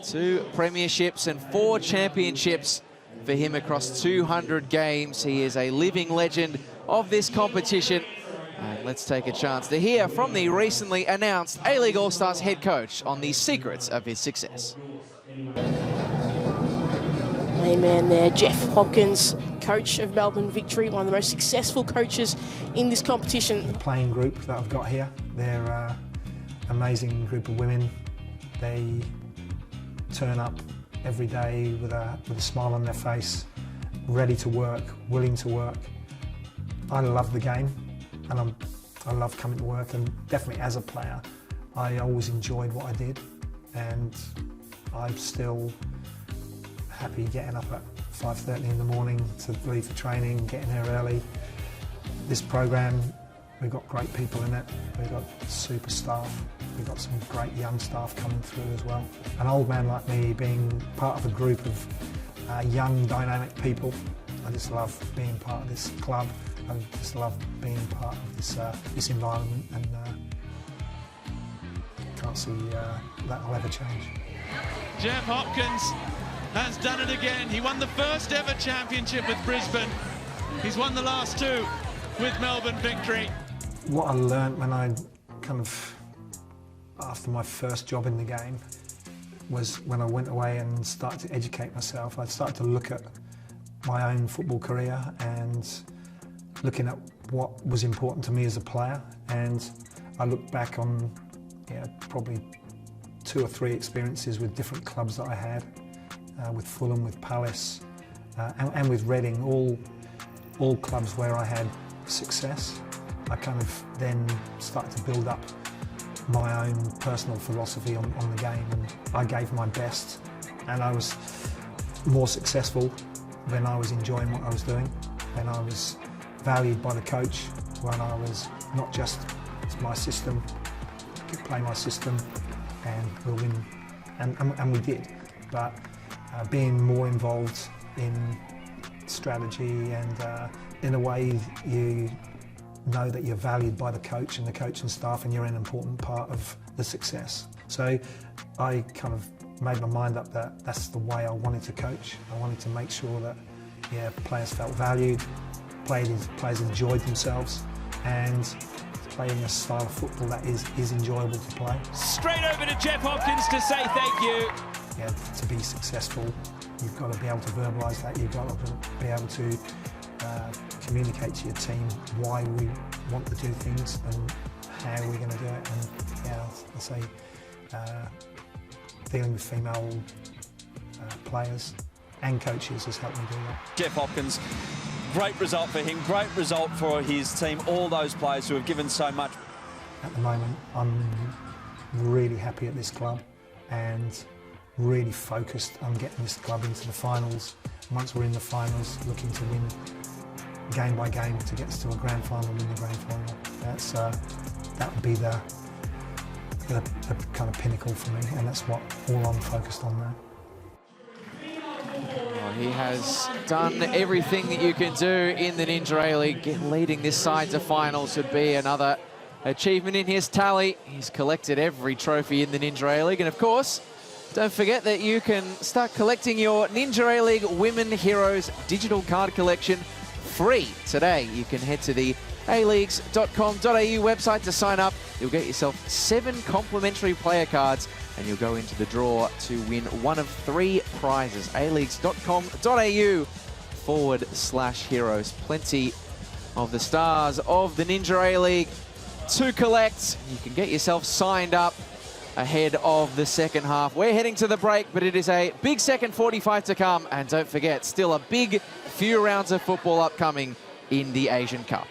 2 premierships and 4 championships for him across 200 games. He is a living legend of this competition. And let's take a chance to hear from the recently announced A-League All-Stars head coach on the secrets of his success. Main man there, Jeff Hopkins, coach of Melbourne Victory, one of the most successful coaches in this competition. The playing group that I've got here, they're an amazing group of women. They turn up every day with a smile on their face, ready to work, willing to work. I love the game and I love coming to work, and definitely as a player, I always enjoyed what I did, and I'm still happy getting up at 5:30 in the morning to leave for training, getting there early. This program, we've got great people in it. We've got super staff. We've got some great young staff coming through as well. An old man like me being part of a group of young, dynamic people, I just love being part of this club. I just love being part of this environment, and can't see that will ever change. Jeff Hopkins has done it again. He won the first ever championship with Brisbane. He's won the last 2 with Melbourne Victory. What I learned when I after my first job in the game was when I went away and started to educate myself. I started to look at my own football career and looking at what was important to me as a player. And I looked back on probably 2 or 3 experiences with different clubs that I had. With Fulham, with Palace, and with Reading, all clubs where I had success. I kind of then started to build up my own personal philosophy on the game, and I gave my best, and I was more successful when I was enjoying what I was doing, when I was valued by the coach, when I was not just my system, play my system, and we'll win, and we did. But being more involved in strategy and in a way you know that you're valued by the coach and the coaching staff, and you're an important part of the success. So I kind of made my mind up that that's the way I wanted to coach. I wanted to make sure that players felt valued, players enjoyed themselves, and playing a style of football that is enjoyable to play. Straight over to Jeff Hopkins to say thank you. To be successul, you've got to be able to verbalise that. You've got to be able to communicate to your team why we want to do things and how we're going to do it. And I say dealing with female players and coaches has helped me do that. Jeff Hopkins, great result for him, great result for his team, all those players who have given so much. At the moment, I'm really happy at this club and really focused on getting this club into the finals. Once we're in the finals, looking to win game by game to get us to a grand final, win the grand final. That would be the kind of pinnacle for me, and that's what all I'm focused on now. Well, he has done everything that you can do in the Ninja A-League. Leading this side to finals would be another achievement in his tally. He's collected every trophy in the Ninja A-League, and of course, don't forget that you can start collecting your Ninja A-League Women Heroes digital card collection free today. You can head to the aleagues.com.au website to sign up. You'll get yourself 7 complimentary player cards, and you'll go into the draw to win one of 3 prizes. aleagues.com.au/heroes. Plenty of the stars of the Ninja A-League to collect. You can get yourself signed up ahead of the second half. We're heading to the break, but it is a big second 45 to come. And don't forget, still a big few rounds of football upcoming in the Asian Cup.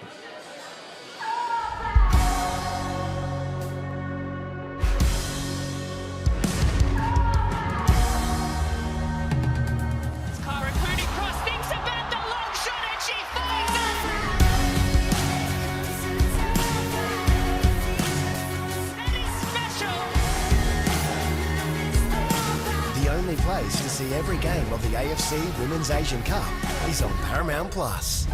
Cara Cooney cross, thinks about the long shot, and she finds it! Sundays to see every game of the AFC Women's Asian Cup is on Paramount Plus.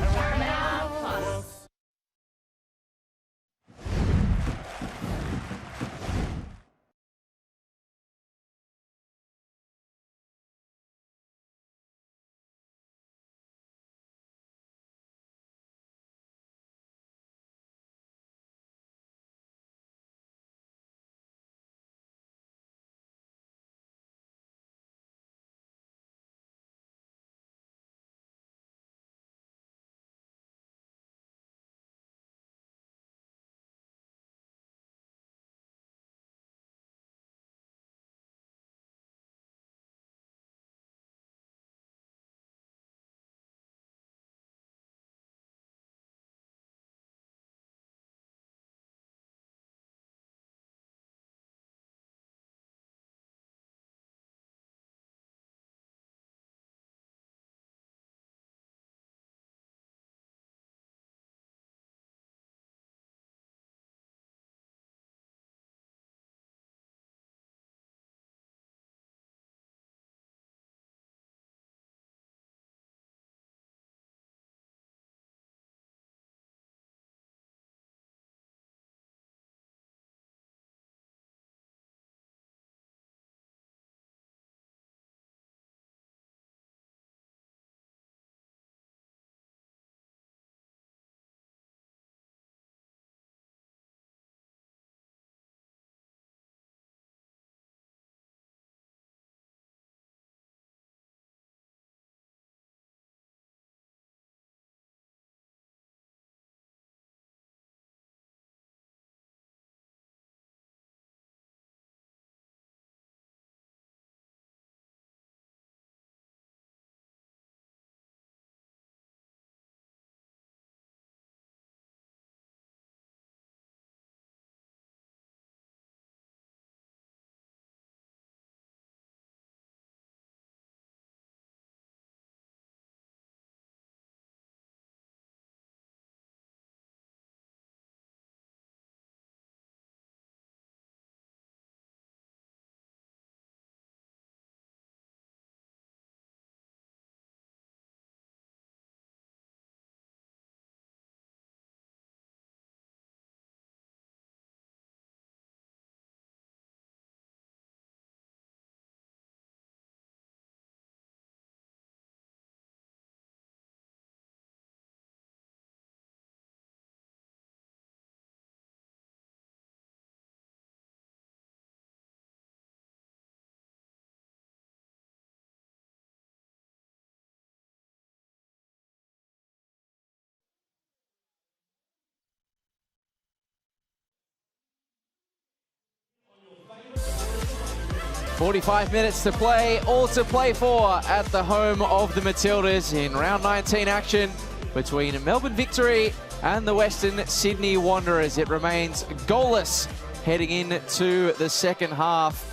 "45 minutes to play, all to play for at the home of the Matildas in round 19 action between Melbourne Victory and the Western Sydney Wanderers. It remains goalless heading into the second half.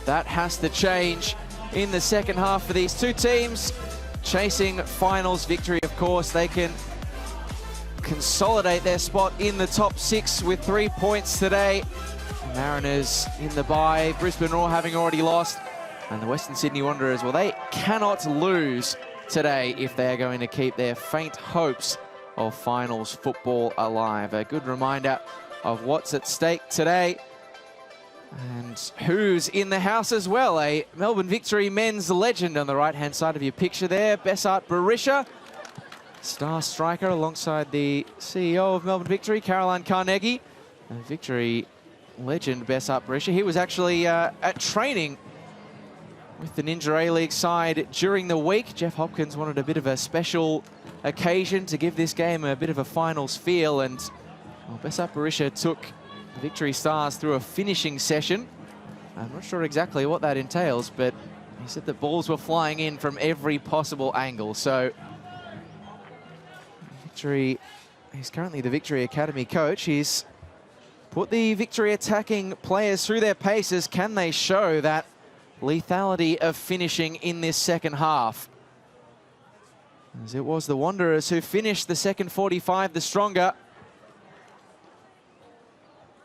That has to change in the second half for these two teams. Chasing finals victory, of course. They can consolidate their spot in the top 6 with 3 points today. Mariners in the bye, Brisbane Roar having already lost, and the Western Sydney Wanderers, well, they cannot lose today if they are going to keep their faint hopes of finals football alive. A good reminder of what's at stake today and who's in the house as well. A Melbourne Victory men's legend on the right-hand side of your picture there, Besart Berisha, star striker alongside the CEO of Melbourne Victory, Caroline Carnegie, and Victory legend Besart Berisha. He was actually at training with the Ninja A-League side during the week. Jeff Hopkins wanted a bit of a special occasion to give this game a bit of a finals feel, and well, Besart Berisha took the Victory Stars through a finishing session. I'm not sure exactly what that entails, but he said that balls were flying in from every possible angle. So Victory, he's currently the Victory Academy coach. He's put the Victory attacking players through their paces. Can they show that lethality of finishing in this second half? As it was the Wanderers who finished the second 45 the stronger.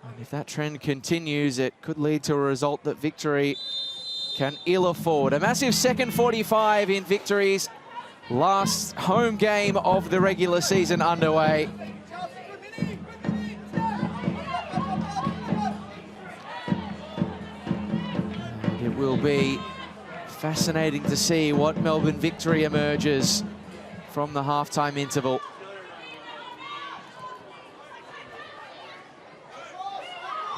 And if that trend continues, it could lead to a result that Victory can ill afford. A massive second 45 in Victory's last home game of the regular season underway. And it will be fascinating to see what Melbourne Victory emerges from the halftime interval.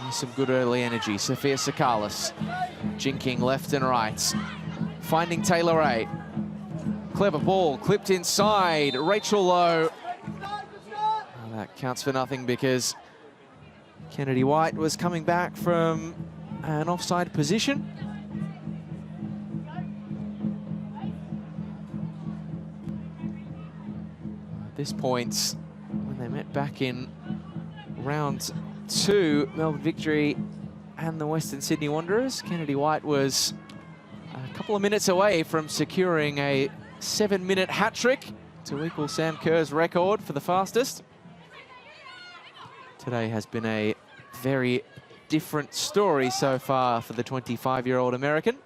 Here's some good early energy. Sophia Sakalis jinking left and right, finding Taylor Ray. Clever ball clipped inside. Rachel Lowe. Well, that counts for nothing because Kennedy White was coming back from an offside position. At this point, when they met back in round 2, Melbourne Victory and the Western Sydney Wanderers, Kennedy White was a couple of minutes away from securing a 7-minute hat-trick to equal Sam Kerr's record for the fastest. Today has been a very different story so far for the 25-year-old American.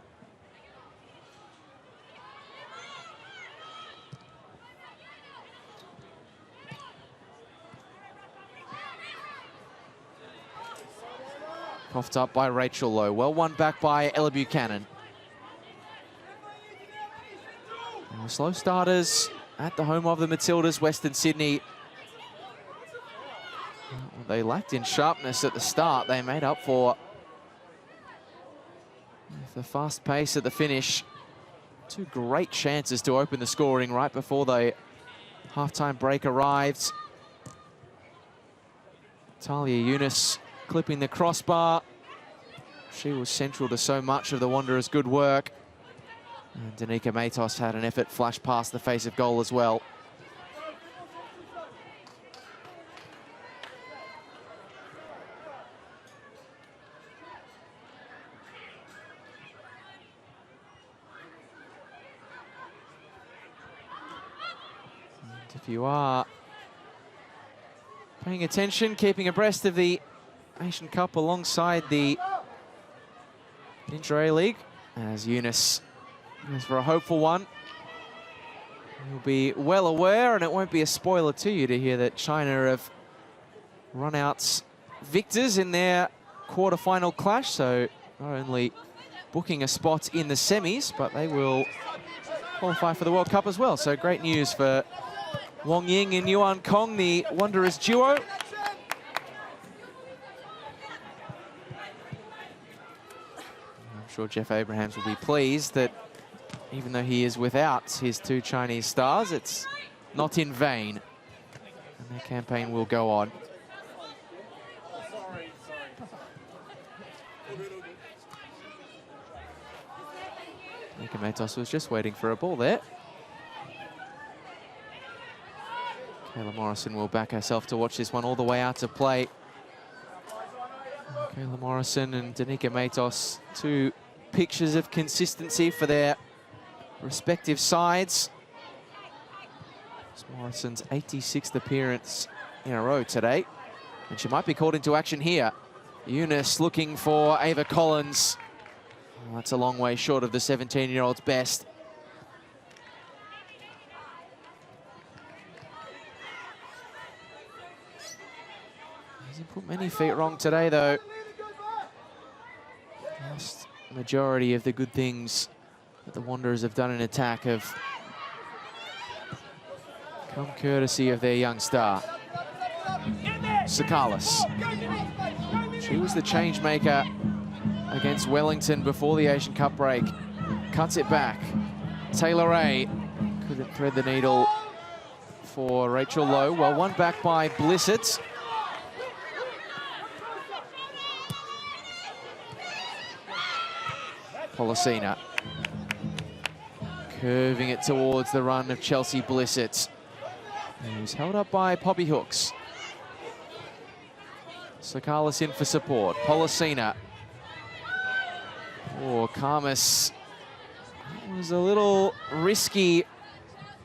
Coughed up by Rachel Lowe. Well won back by Ella Buchanan. And slow starters at the home of the Matildas, Western Sydney. Well, they lacked in sharpness at the start. They made up for the fast pace at the finish. 2 great chances to open the scoring right before the halftime break arrived. Talia Eunice clipping the crossbar. She was central to so much of the Wanderers' good work. And Danica Matos had an effort flash past the face of goal as well. And if you are paying attention, keeping abreast of the Asian Cup alongside the Inter-A League, as Eunice goes for a hopeful one, you'll be well aware, and it won't be a spoiler to you to hear that China have run out victors in their quarter-final clash, so not only booking a spot in the semis, but they will qualify for the World Cup as well. So great news for Wong Ying and Yuan Kong, the Wanderers duo. I'm sure Jeff Abrahams will be pleased that even though he is without his 2 Chinese stars, it's not in vain. And their campaign will go on. Danica Matos was just waiting for a ball there. Kayla Morrison will back herself to watch this one all the way out to play. Kayla Morrison and Danica Matos, 2 pictures of consistency for their respective sides. It's Morrison's 86th appearance in a row today, and she might be called into action here. Eunice looking for Ava Collins. Well, that's a long way short of the 17-year-old's best. Hasn't put many feet wrong today, though. Last majority of the good things that the Wanderers have done in attack have come courtesy of their young star. Sakalis. She was the change maker against Wellington before the Asian Cup break. Cuts it back. Taylor Ray couldn't thread the needle for Rachel Lowe. Well, one back by Blissett. Polosina. Curving it towards the run of Chelsea Blissett. He was held up by Poppy Hooks. Sakalis in for support. Polosina. Oh, Karmas. That was a little risky.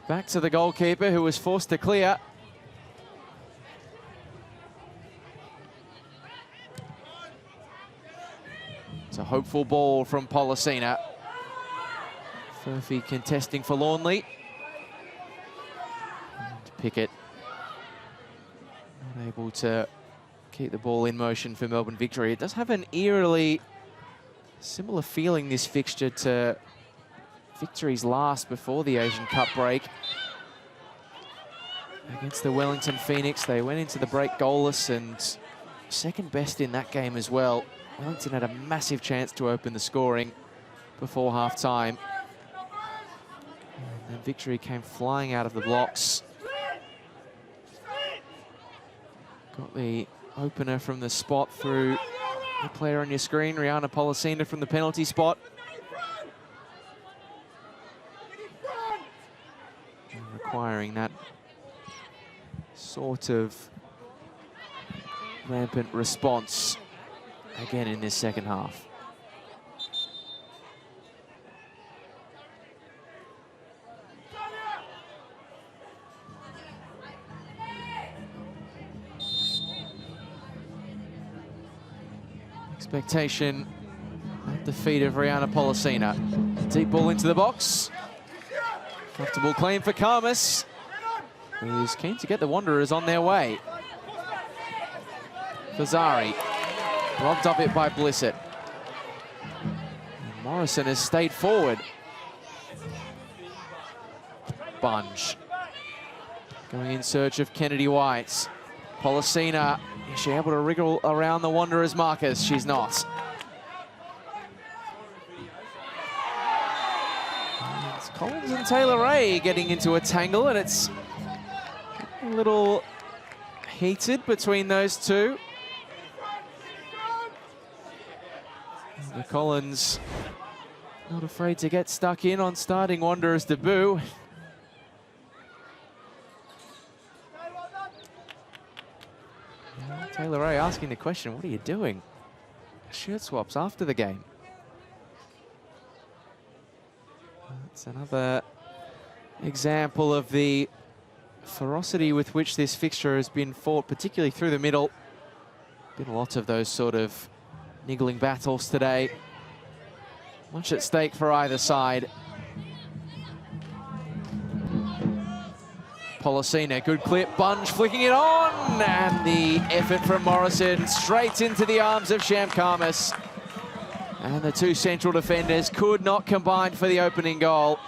Back to the goalkeeper, who was forced to clear. It's a hopeful ball from Polosina. Furphy contesting forlornly. And Pickett not able to keep the ball in motion for Melbourne Victory. It does have an eerily similar feeling, this fixture, to Victory's last before the Asian Cup break. Against the Wellington Phoenix, they went into the break goalless and second best in that game as well. Wellington had a massive chance to open the scoring before half-time. And then Victory came flying out of the blocks. Got the opener from the spot through the player on your screen, Rihanna Pollicina, from the penalty spot. And requiring that sort of rampant response again in this second half. Expectation at the feet of Rihanna Pollicina. Deep ball into the box. Comfortable clean for Karmas, who's keen to get the Wanderers on their way. Fazari robbed of it by Blissett. And Morrison has stayed forward. Bunge going in search of Kennedy White. Pollicina, is she able to wriggle around the Wanderers' markers? She's not. And it's Collins and Taylor Ray getting into a tangle, and it's a little heated between those two. The Collins not afraid to get stuck in on starting Wanderers' debut. Taylor Ray asking the question, what are you doing? Shirt swaps after the game. That's another example of the ferocity with which this fixture has been fought, particularly through the middle. Been a lot of those sort of niggling battles today. Much at stake for either side. Pollicina, good clip, Bunge flicking it on, and the effort from Morrison straight into the arms of Sham Karmas. And the two central defenders could not combine for the opening goal.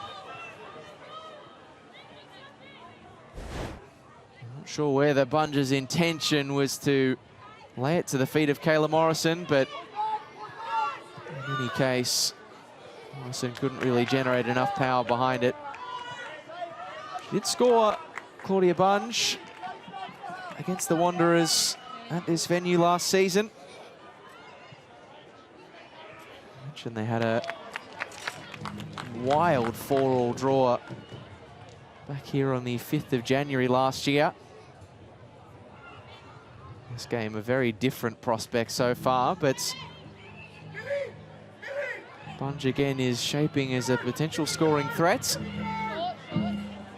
Not sure whether Bunge's intention was to lay it to the feet of Kayla Morrison, but in any case, Morrison couldn't really generate enough power behind it. She did score, Claudia Bunge, against the Wanderers at this venue last season. I mentioned they had a wild 4-4 draw back here on the 5th of January last year. This game a very different prospect so far, but Bunge again is shaping as a potential scoring threat.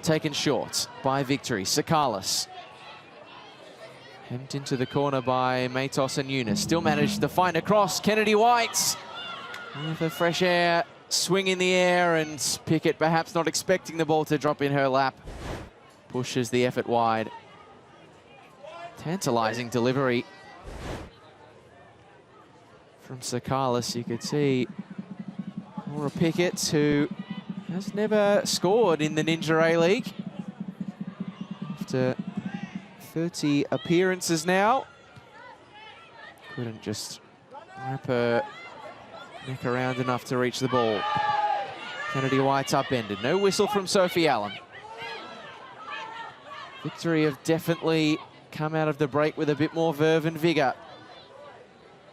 Taken short by Victory. Sakalis. Hemmed into the corner by Matos and Eunice. Still managed to find a cross. Kennedy White with a fresh air swing in the air, and Pickett, perhaps not expecting the ball to drop in her lap, pushes the effort wide. Tantalizing delivery from Sakalis. You could see Laura Pickett, who has never scored in the Ninja A-League. After 30 appearances now. Couldn't just wrap her neck around enough to reach the ball. Kennedy White's upended. No whistle from Sophie Allen. Victory have definitely come out of the break with a bit more verve and vigour.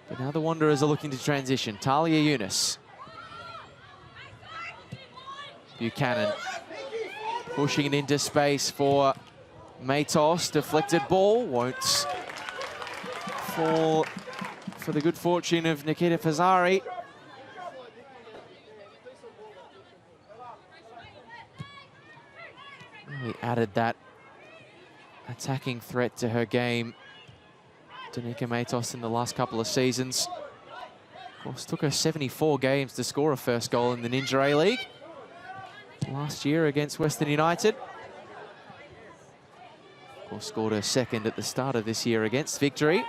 But now the Wanderers are looking to transition. Talia Eunice. Buchanan pushing it into space for Matos. Deflected ball, won't fall for the good fortune of Nikita Fazari. Really added that attacking threat to her game, Danica Matos, in the last couple of seasons. Of course, took her 74 games to score a first goal in the Ninja A-League. last year against Western United. Of course, scored her second at the start of this year against Victory.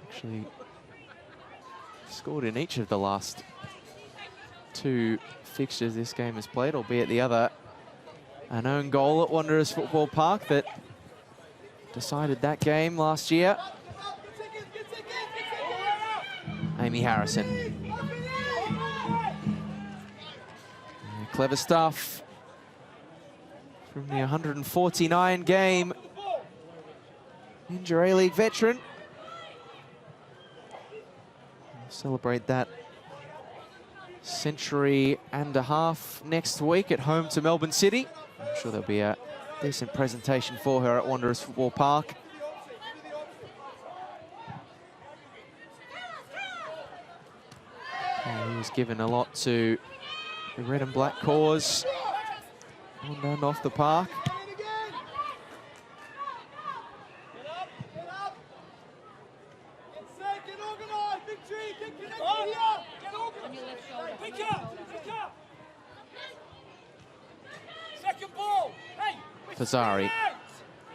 Actually scored in each of the last 2 fixtures this game has played, albeit the other an own goal at Wanderers Football Park that decided that game last year. Amy Harrison. Clever stuff from the 149 game Ninja A-League veteran. We'll celebrate that century and a half next week at home to Melbourne City. I'm sure there'll be a decent presentation for her at Wanderers Football Park. He was given a lot to the red and black cause on and off the park. Fazari.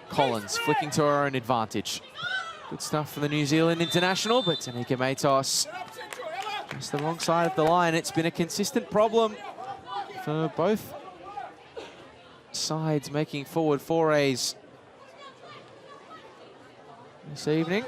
Collins flicking to her own advantage. Good stuff for the New Zealand international, but Tanika Matos just the wrong side of the line. It's been a consistent problem for both sides making forward forays this evening.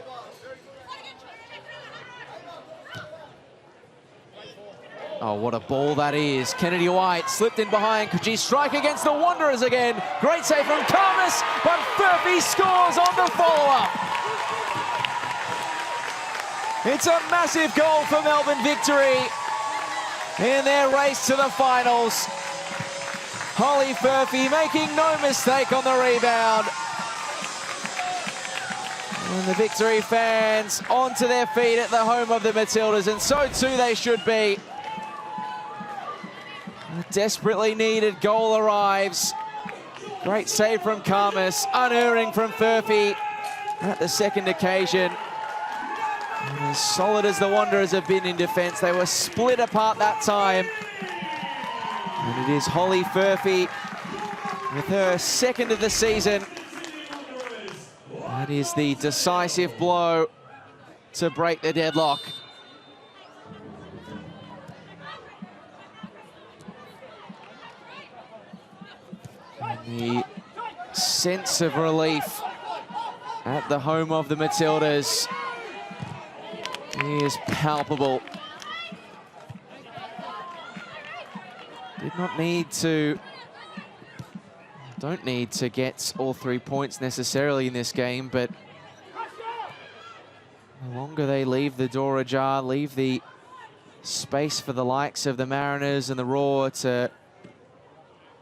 Oh, what a ball that is. Kennedy White slipped in behind. Could she strike against the Wanderers again? Great save from Karmas, but Furphy scores on the follow-up. It's a massive goal for Melbourne Victory in their race to the finals. Holly Furphy making no mistake on the rebound. And the Victory fans onto their feet at the home of the Matildas, and so too they should be. A desperately needed goal arrives. Great save from Karmas, unerring from Furphy at the second occasion. And as solid as the Wanderers have been in defence, they were split apart that time. And it is Holly Furphy with her second of the season. That is the decisive blow to break the deadlock. And the sense of relief at the home of the Matildas is palpable. Don't need to get all 3 points necessarily in this game, but the longer they leave the door ajar, leave the space for the likes of the Mariners and the Roar to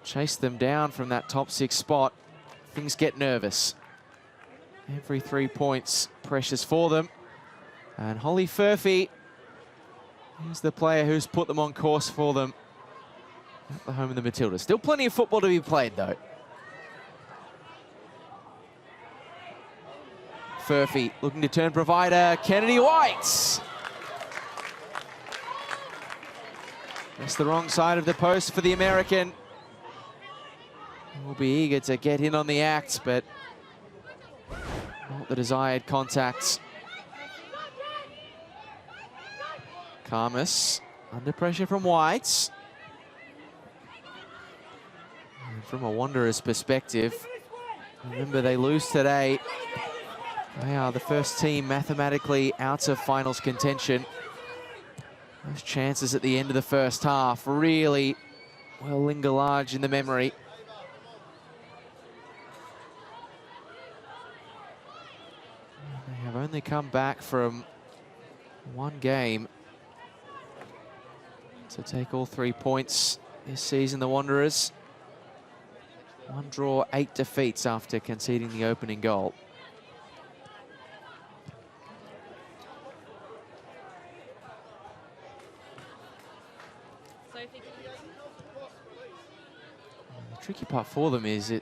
chase them down from that top 6 spot, things get nervous. Every 3 points precious for them. And Holly Furphy is the player who's put them on course for them at the home of the Matildas. Still plenty of football to be played, though. Furphy looking to turn provider, Kennedy White. That's the wrong side of the post for the American. Will be eager to get in on the act, but not the desired contacts. Karmas under pressure from White. And from a Wanderers perspective, remember they lose today. They are the first team mathematically out of finals contention. Those chances at the end of the first half really will linger large in the memory. They have only come back from one game to take all 3 points this season, the Wanderers. 1 draw, 8 defeats after conceding the opening goal. The tricky part for them is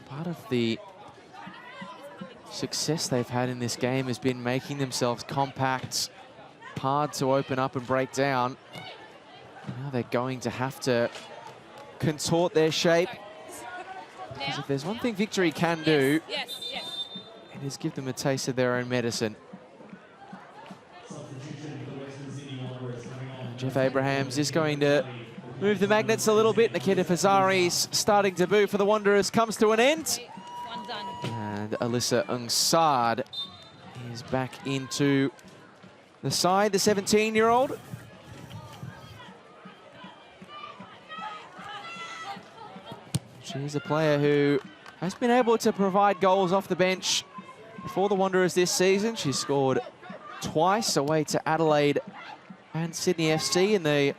part of the success they've had in this game has been making themselves compact, hard to open up and break down. Now they're going to have to contort their shape. Because if there's one thing Victory can do, it is give them a taste of their own medicine. Jeff Abrahams is going to move the magnets a little bit. Nikita Fazari's starting to boo for the Wanderers comes to an end. And Alyssa Ungsad is back into the side, the 17-year-old. She's a player who has been able to provide goals off the bench for the Wanderers this season. She scored twice away to Adelaide and Sydney FC in the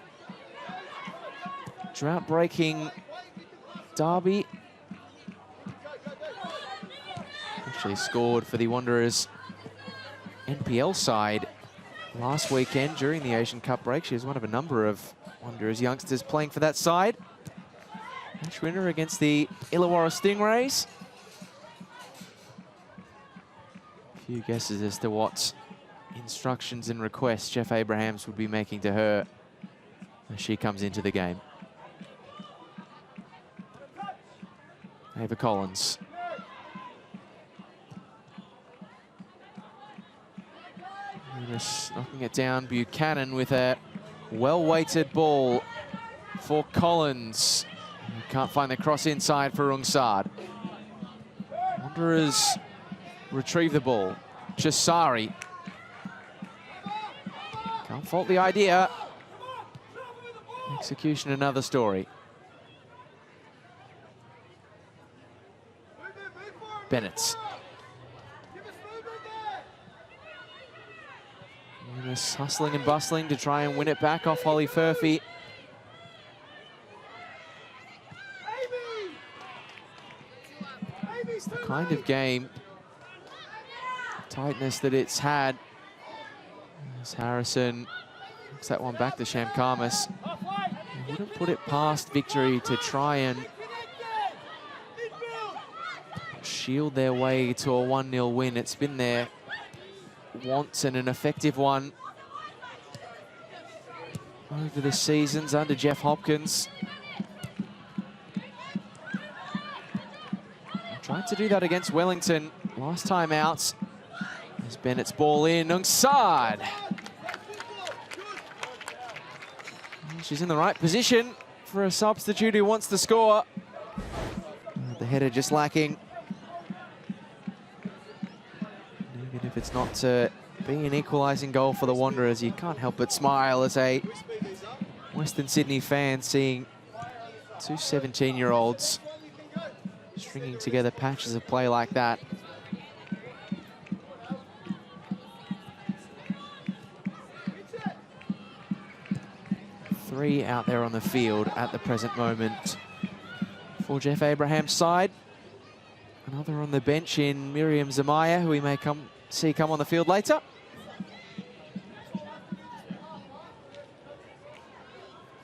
drought-breaking derby. Actually scored for the Wanderers NPL side last weekend during the Asian Cup break. She was one of a number of Wanderers youngsters playing for that side. Match winner against the Illawarra Stingrays. A few guesses as to what instructions and requests Jeff Abrahams would be making to her as she comes into the game. Ava Collins. Just knocking it down. Buchanan with a well-weighted ball for Collins. Can't find the cross inside for Ungsad. Wanderers retrieve the ball. Chisari. Can't fault the idea. Execution, another story. Bennett. Eunice hustling and bustling to try and win it back off Holly Furphy. It's the kind of game, tightness that it's had. As Harrison looks that one back to Shamkarmas. I wouldn't put it past Victory to try and shield their way to a 1-0 win. It's been their once and an effective one over the seasons under Jeff Hopkins. Tried to do that against Wellington last time out. There's Bennett's ball in. Ungsad. She's in the right position for a substitute who wants to score. The header just lacking. Even if it's not to be an equalising goal for the Wanderers, you can't help but smile as a Western Sydney fan seeing two 17-year-olds stringing together patches of play like that. Three out there on the field at the present moment for Jeff Abraham's side. Another on the bench in Miriam Zamaya, who we may see come on the field later.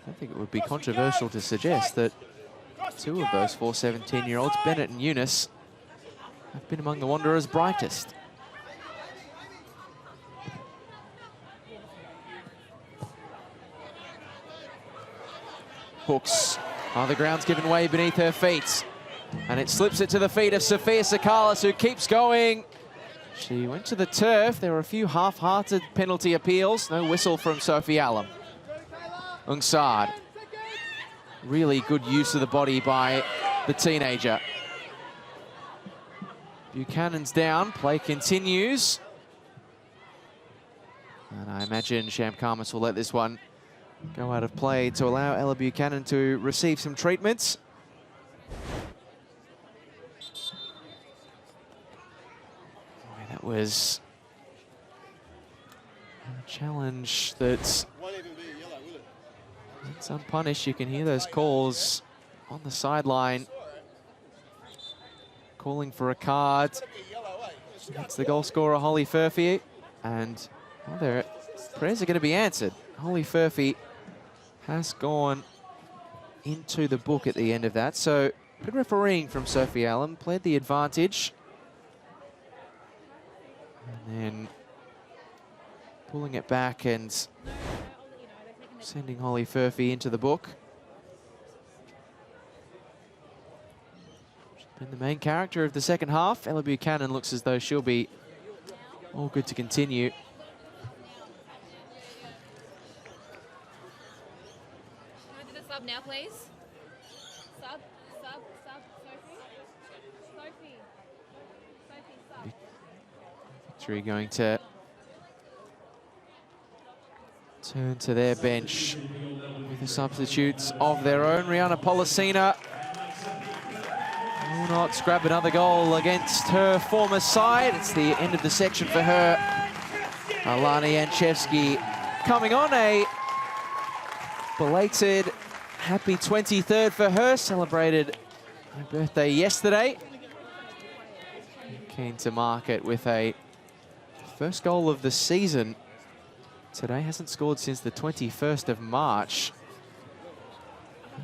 I think it would be controversial to suggest that two of those four 17-year-olds, Bennett and Eunice, have been among the Wanderers' brightest. Hooks. Oh, the ground's given way beneath her feet. And it slips it to the feet of Sophia Sakalis, who keeps going. She went to the turf. There were a few half-hearted penalty appeals. No whistle from Sophie Allen. Ungsad. Really good use of the body by the teenager. Buchanan's down. Play continues. And I imagine Shamkarmas will let this one go out of play to allow Ella Buchanan to receive some treatments. Boy, that was a challenge that's it's unpunished. You can hear those calls on the sideline calling for a card. That's the goal scorer, Holly Furphy. And well, their prayers are going to be answered. Holly Furphy has gone into the book at the end of that. So good refereeing from Sophie Allen, played the advantage. And then pulling it back, and sending Holly Furphy into the book. She's been the main character of the second half. Ella Buchanan looks as though she'll be all good to continue. Can I do the sub now, please? Sub, Sophie, sub. Victory going to turn to their bench with the substitutes of their own. Rihanna Polisina will not grab another goal against her former side. It's the end of the section for her. Alana Janchevsky coming on, a belated happy 23rd for her. Celebrated her birthday yesterday. Keen to mark it with a first goal of the season today. Hasn't scored since the 21st of March.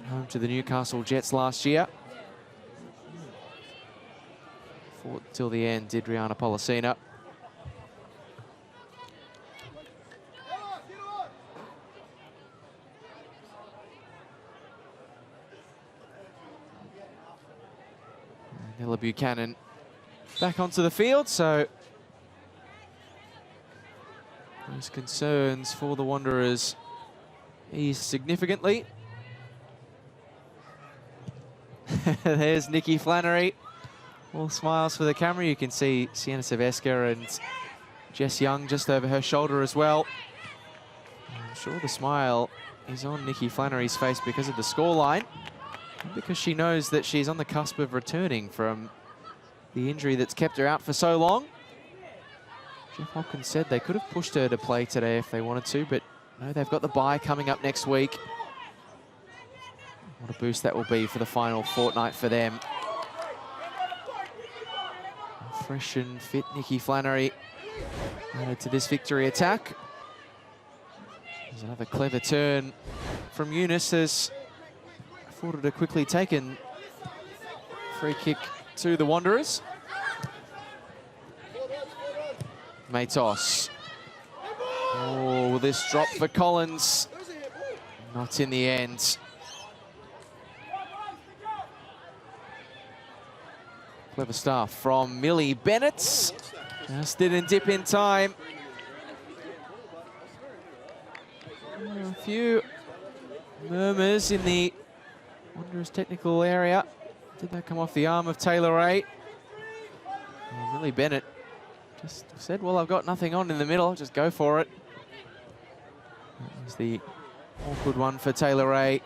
Home to the Newcastle Jets last year. Fought till the end, did Rihanna Polisina. And Ella Buchanan back onto the field, so those concerns for the Wanderers eased significantly. There's Nikki Flannery. All smiles for the camera. You can see Sienna Seveska and Jess Young just over her shoulder as well. I'm sure the smile is on Nikki Flannery's face because of the scoreline, because she knows that she's on the cusp of returning from the injury that's kept her out for so long. Jeff Hopkins said they could have pushed her to play today if they wanted to, but no, they've got the bye coming up next week. What a boost that will be for the final fortnight for them. Fresh and fit Nikki Flannery added to this victory attack. There's another clever turn from Eunice, as afforded a quickly taken free kick to the Wanderers. Matos. Oh, this drop for Collins. Not in the end. Clever stuff from Millie Bennett. Just didn't dip in time. A few murmurs in the Wanderers technical area. Did that come off the arm of Taylor Ray? Oh, Millie Bennett just said, well, I've got nothing on in the middle, just go for it. That was the awkward one for Taylor Ray.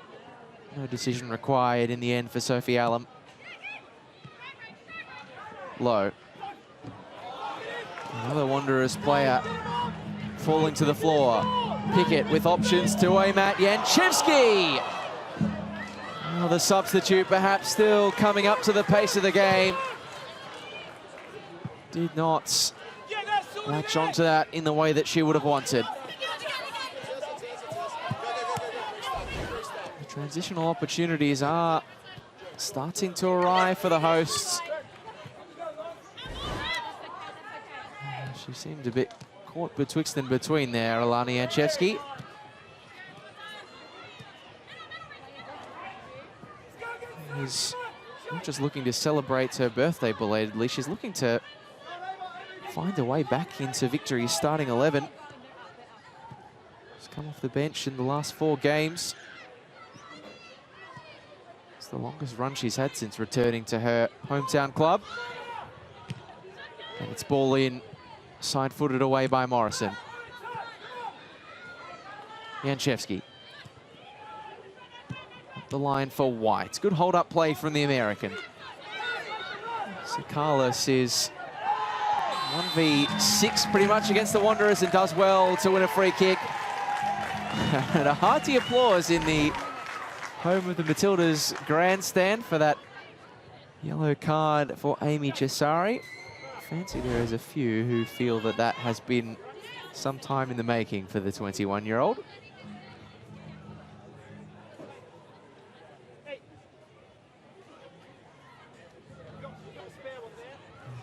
No decision required in the end for Sophie Allen. Low. Another Wanderers player falling to the floor. Pickett with options to Matt Janchevsky. Oh, the substitute perhaps still coming up to the pace of the game. Did not latch onto that in the way that she would have wanted. The transitional opportunities are starting to arrive for the hosts. She seemed a bit caught betwixt and between there, Alana Janchevsky. She's not just looking to celebrate her birthday belatedly, she's looking to find a way back into victory's starting 11. She's come off the bench in the last 4 games. It's the longest run she's had since returning to her hometown club. And it's ball in. Side-footed away by Morrison. Janchevsky. Up the line for White. Good hold-up play from the American. Sikalis is 1v6 pretty much against the Wanderers and does well to win a free kick. And a hearty applause in the home of the Matildas grandstand for that yellow card for Amy Cesari. Fancy there is a few who feel that that has been some time in the making for the 21-year-old.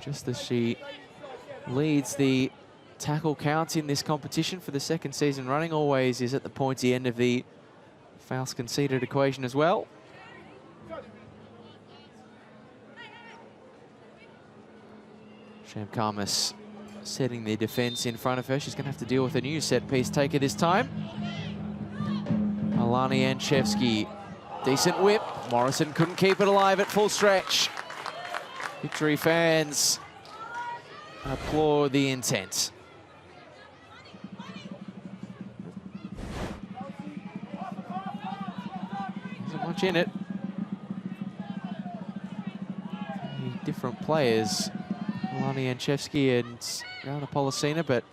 Just as she leads the tackle count in this competition for the second season running always is at the pointy end of the fouls conceded equation as well. Shamkarmas setting the defence in front of her. She's going to have to deal with a new set-piece taker this time. Alani Anchevsky, decent whip. Morrison couldn't keep it alive at full stretch. Victory fans applaud the intent. Isn't much in it. Different players, Alani Anchevsky and Rana Policina, but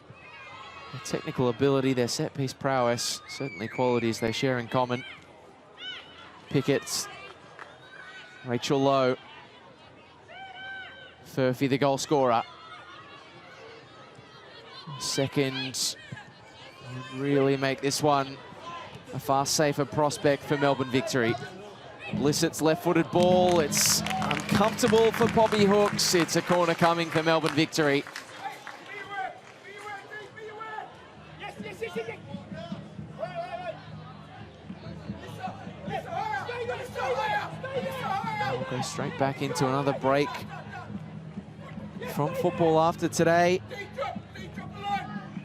their technical ability, their set-piece prowess, certainly qualities they share in common. Pickett, Rachel Lowe, Furphy, the goal scorer. Second, really make this one a far safer prospect for Melbourne Victory. Blissett's left-footed ball, it's uncomfortable for Poppy Hooks. It's a corner coming for Melbourne Victory. We'll go straight back into another break from football after today.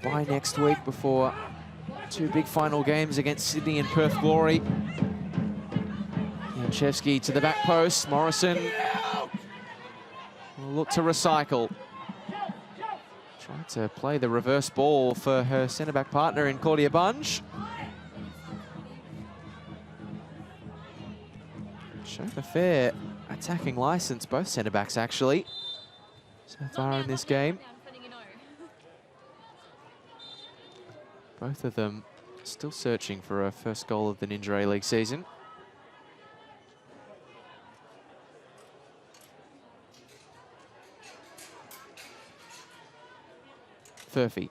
By next week before two big final games against Sydney and Perth Glory. Anchevsky to the back post. Morrison will look to recycle. Trying to play the reverse ball for her centre-back partner in Claudia Bunge. Showed a fair attacking licence, both centre-backs actually, so far in this game. Both of them still searching for a first goal of the Ninja A-League season. Furphy.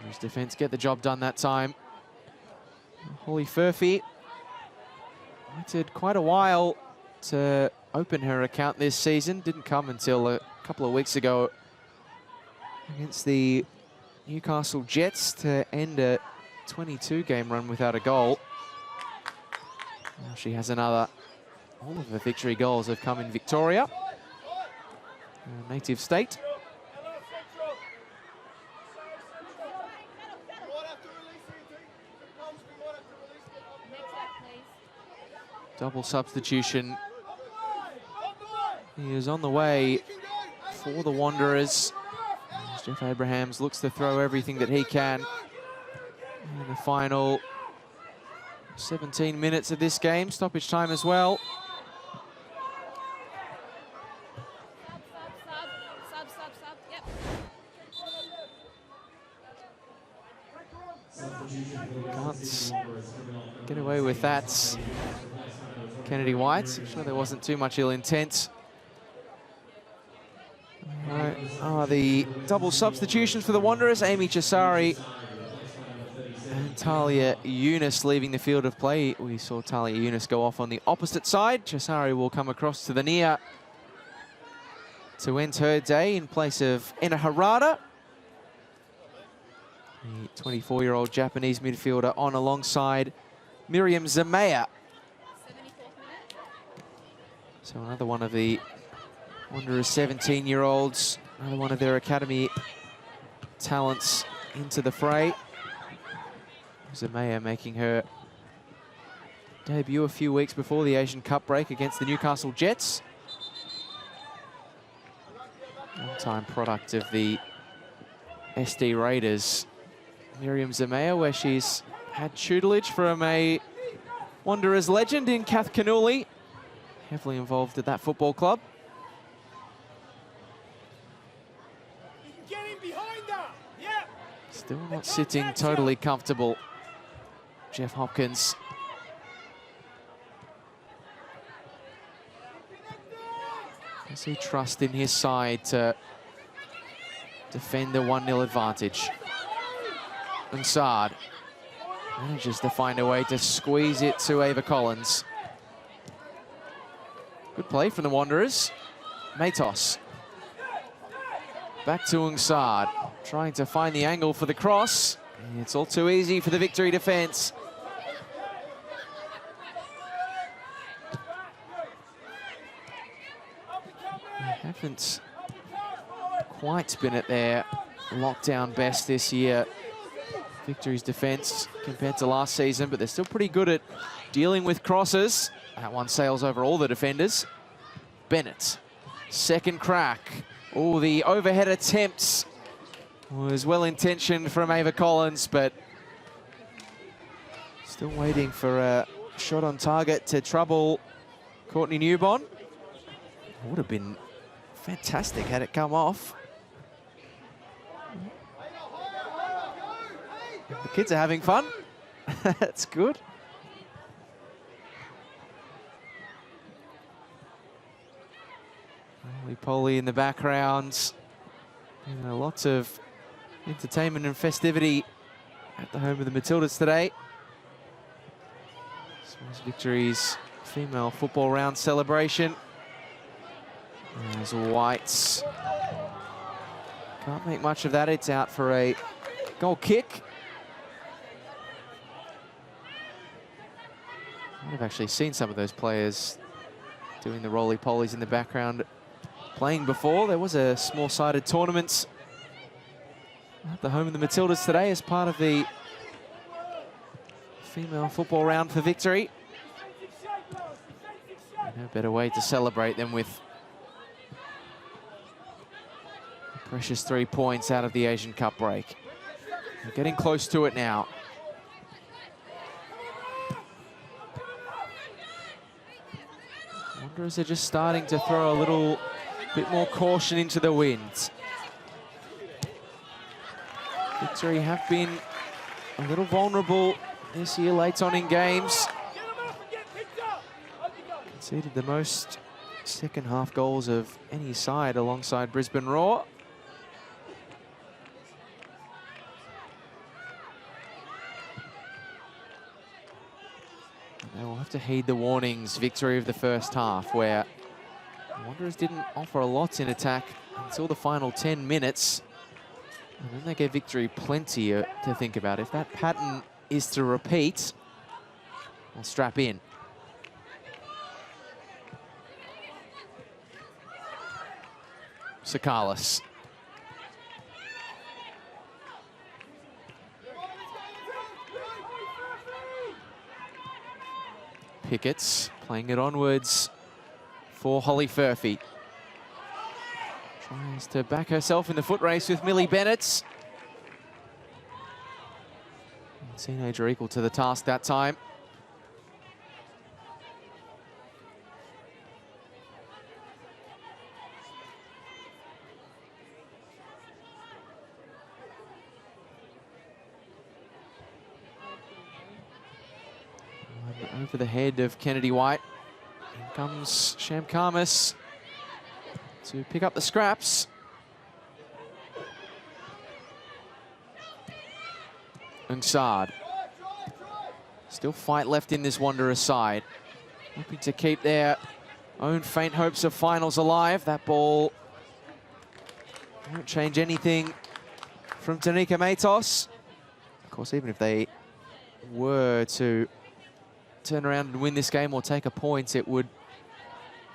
His defence get the job done that time. Holly Furphy waited quite a while to open her account this season. Didn't come until a couple of weeks ago against the Newcastle Jets to end a 22-game run without a goal. Now she has another. All of her victory goals have come in Victoria, her native state. Double substitution. He is on the way for the Wanderers. Jeff Abrahams looks to throw everything that he can in the final 17 minutes of this game. Stoppage time as well. Can't get away with that. Kennedy White, I'm sure there wasn't too much ill intent. The double substitutions for the Wanderers. Amy Chisari and Talia Younis leaving the field of play. We saw Talia Younis go off on the opposite side. Chisari will come across to the near to end her day in place of Ena Harada. The 24-year-old Japanese midfielder on alongside Miriam Zamea. So another one of the Wanderers 17-year-olds, another one of their academy talents into the fray. Zamea making her debut a few weeks before the Asian Cup break against the Newcastle Jets. Long-time product of the SD Raiders. Miriam Zamea, where she's had tutelage from a Wanderers legend in Kath Canuli. Heavily involved at that football club. Still not sitting totally comfortable. Jeff Hopkins. Does he trust in his side to defend the 1-0 advantage? And Saad manages to find a way to squeeze it to Ava Collins. Good play from the Wanderers. Matos. Back to Ungsard, trying to find the angle for the cross. It's all too easy for the Victory defence. Haven't quite been at their lockdown best this year, Victory's defence, compared to last season, but they're still pretty good at dealing with crosses. That one sails over all the defenders. Bennett, second crack. Oh, the overhead attempts was well-intentioned from Ava Collins, but still waiting for a shot on target to trouble Courtney Newbon. Would have been fantastic had it come off. The kids are having fun. That's good. Polly in the background. Lots of entertainment and festivity at the home of the Matildas today. This was Victory's female football round celebration. There's Whites. Can't make much of that. It's out for a goal kick. I've actually seen some of those players doing the roly-polies in the background playing before. There was a small-sided tournament at the home of the Matildas today as part of the female football round for Victory. No better way to celebrate than with a precious 3 points out of the Asian Cup break. We're getting close to it now. Wanderers are just starting to throw a little bit more caution into the wind. Victory have been a little vulnerable this year late on in games. Conceded the most second half goals of any side alongside Brisbane Roar. They will have to heed the warnings. Victory of the first half, where Wanderers didn't offer a lot in attack until the final 10 minutes. And then they gave Victory plenty to think about. If that pattern is to repeat, we'll strap in. Sakalis. Pickett's playing it onwards for Holly Furphy. Tries to back herself in the foot race with Millie Bennett. Teenager equal to the task that time. Over the head of Kennedy White. In comes Shamkarmas to pick up the scraps. Ungsard. Still fight left in this Wanderers side. Hoping to keep their own faint hopes of finals alive. That ball won't change anything from Tanika Matos. Of course, even if they were to turn around and win this game or take a point, it would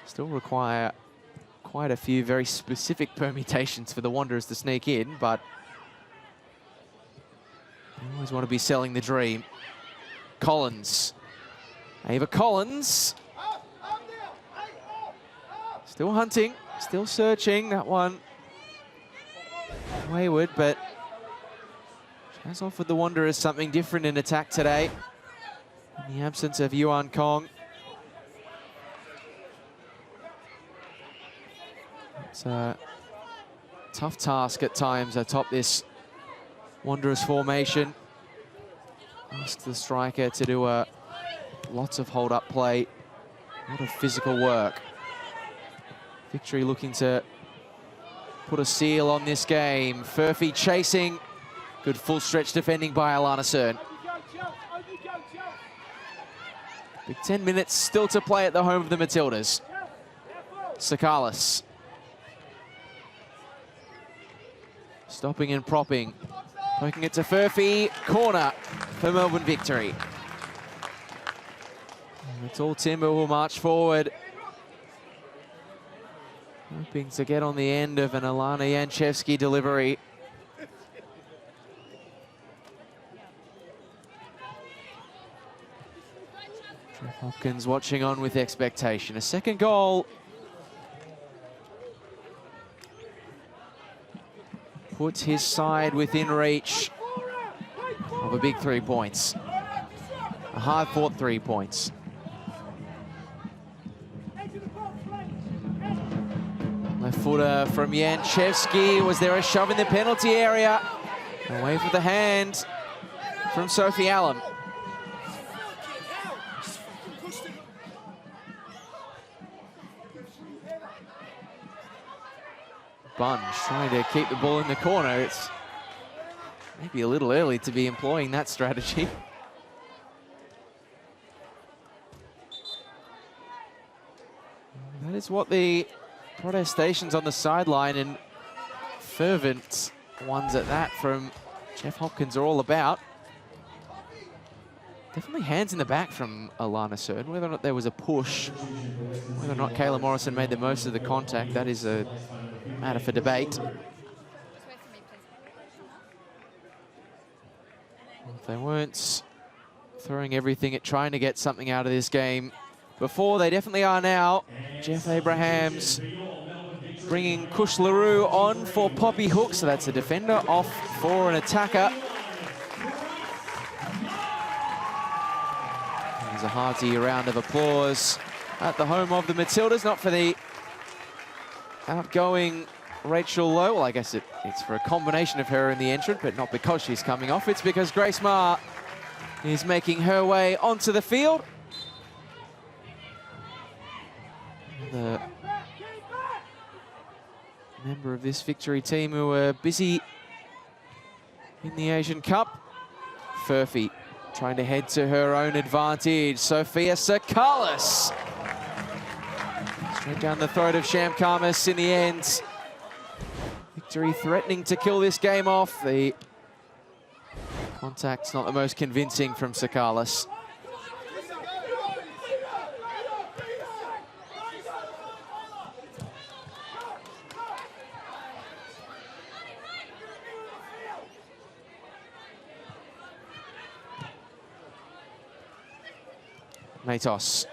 still require quite a few very specific permutations for the Wanderers to sneak in, but you always want to be selling the dream. Collins. Ava Collins. Still hunting, still searching. That one wayward, but has offered the Wanderers something different in attack today. In the absence of Yuan Kong. It's a tough task at times atop this Wanderers formation. Ask the striker to do lots of hold-up play, a lot of physical work. Victory looking to put a seal on this game. Furphy chasing. Good full stretch defending by Alana Cern. Big 10 minutes still to play at the home of the Matildas. Sakalis Stopping and propping. Poking it to Furphy. Corner for Melbourne Victory. And the tall timber will march forward. Hoping to get on the end of an Alana Janchevsky delivery. Jeff Hopkins watching on with expectation. A second goal puts his side within reach of a big 3 points. A hard-fought 3 points. Left footer from Janchevsky. Was there a shove in the penalty area? Away for the hand from Sophie Allen. Bunge trying to keep the ball in the corner. It's maybe a little early to be employing that strategy. That is what the protestations on the sideline, and fervent ones at that, from Jeff Hopkins are all about. Definitely hands in the back from Alana Cerdin. Whether or not there was a push, whether or not Kayla Morrison made the most of the contact, that is a matter for debate. If they weren't throwing everything at trying to get something out of this game before, they definitely are now. Jeff Abrahams bringing Kush LaRue on for Poppy Hook, so that's a defender off for an attacker. There's a hearty round of applause at the home of the Matildas, not for the outgoing Rachel Lowe. Well, I guess it's for a combination of her in the entrant, but not because she's coming off. It's because Grace Maher is making her way onto the field. The member of this Victory team who were busy in the Asian Cup. Furphy trying to head to her own advantage. Sophia Sakalis. Straight down the throat of Sham Karmas in the end. Victory threatening to kill this game off. The contact's not the most convincing from Sakalis. Matos.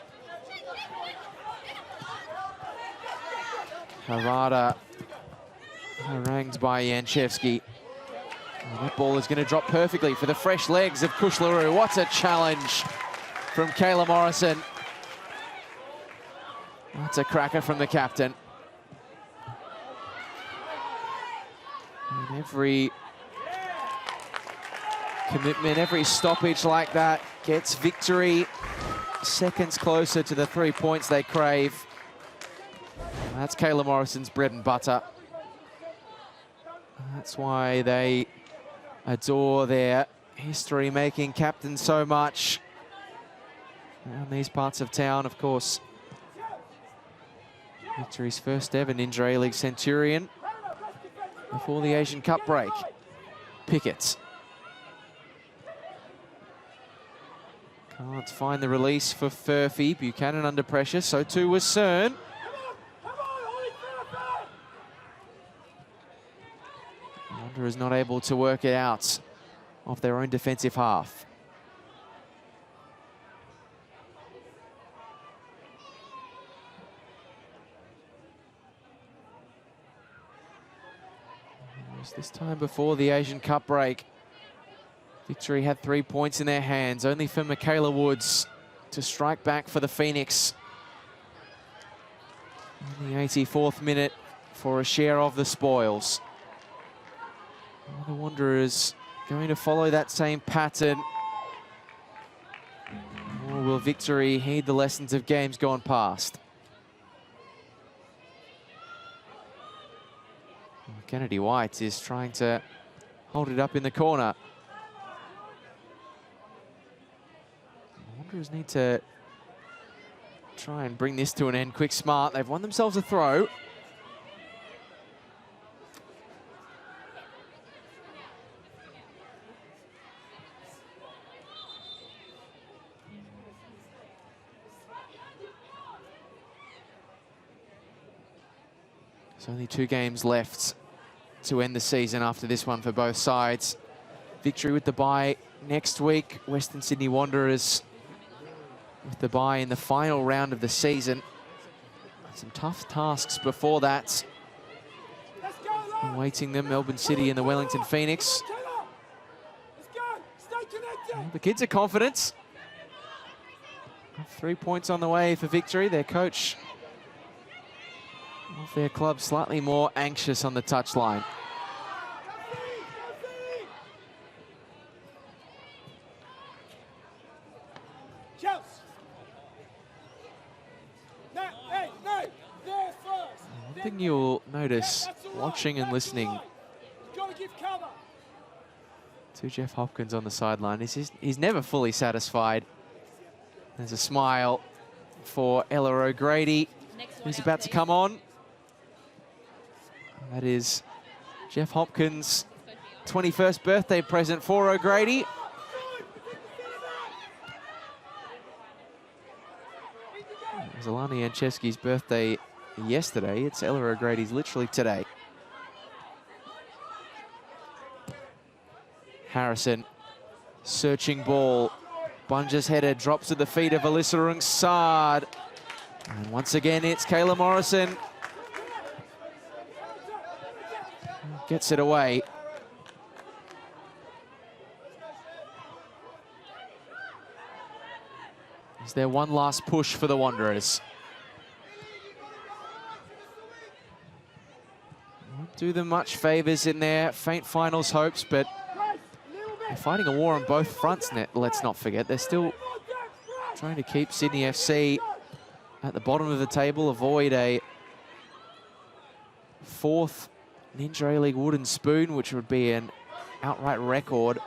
Harada harangued by Janchevsky. Oh, that ball is going to drop perfectly for the fresh legs of Kush LaRue. What a challenge from Kayla Morrison. That's a cracker from the captain. And every commitment, every stoppage like that gets Victory seconds closer to the 3 points they crave. That's Kayla Morrison's bread and butter. That's why they adore their history-making captain so much around these parts of town. Of course, Victory's first ever Ninja A-League Centurion before the Asian Cup break. Pickett. Can't find the release for Furphy. Buchanan under pressure, so too was Cern. Wanderers not able to work it out off their own defensive half. This time before the Asian Cup break, Victory had 3 points in their hands, only for Michaela Woods to strike back for the Phoenix in the 84th minute for a share of the spoils. The Wanderers going to follow that same pattern, or will Victory heed the lessons of games gone past? Kennedy White is trying to hold it up in the corner. Wanderers need to try and bring this to an end quick smart. They've won themselves a throw. There's only 2 games left to end the season after this one for both sides. Victory with the bye next week. Western Sydney Wanderers with the bye in the final round of the season. Some tough tasks before that awaiting them. Melbourne City and the Wellington Phoenix. Well, the kids are confident. 3 points on the way for victory. Their coach of their club slightly more anxious on the touchline. One thing you'll notice watching and listening to Jeff Hopkins on the sideline is he's never fully satisfied. There's a smile for Ella O'Grady, who's about to come on. That is Jeff Hopkins' 21st birthday present for O'Grady. It was Alana Janczewski's birthday yesterday. It's Ella O'Grady's literally today. Harrison, searching ball. Bunge's header drops at the feet of Alyssa Rungsad. And once again, it's Kayla Morrison. Gets it away. Is there one last push for the Wanderers? Won't do them much favours in their faint finals hopes, but they're fighting a war on both fronts, let's not forget. They're still trying to keep Sydney FC at the bottom of the table, avoid a 4th Ninja A-League wooden spoon, which would be an outright record,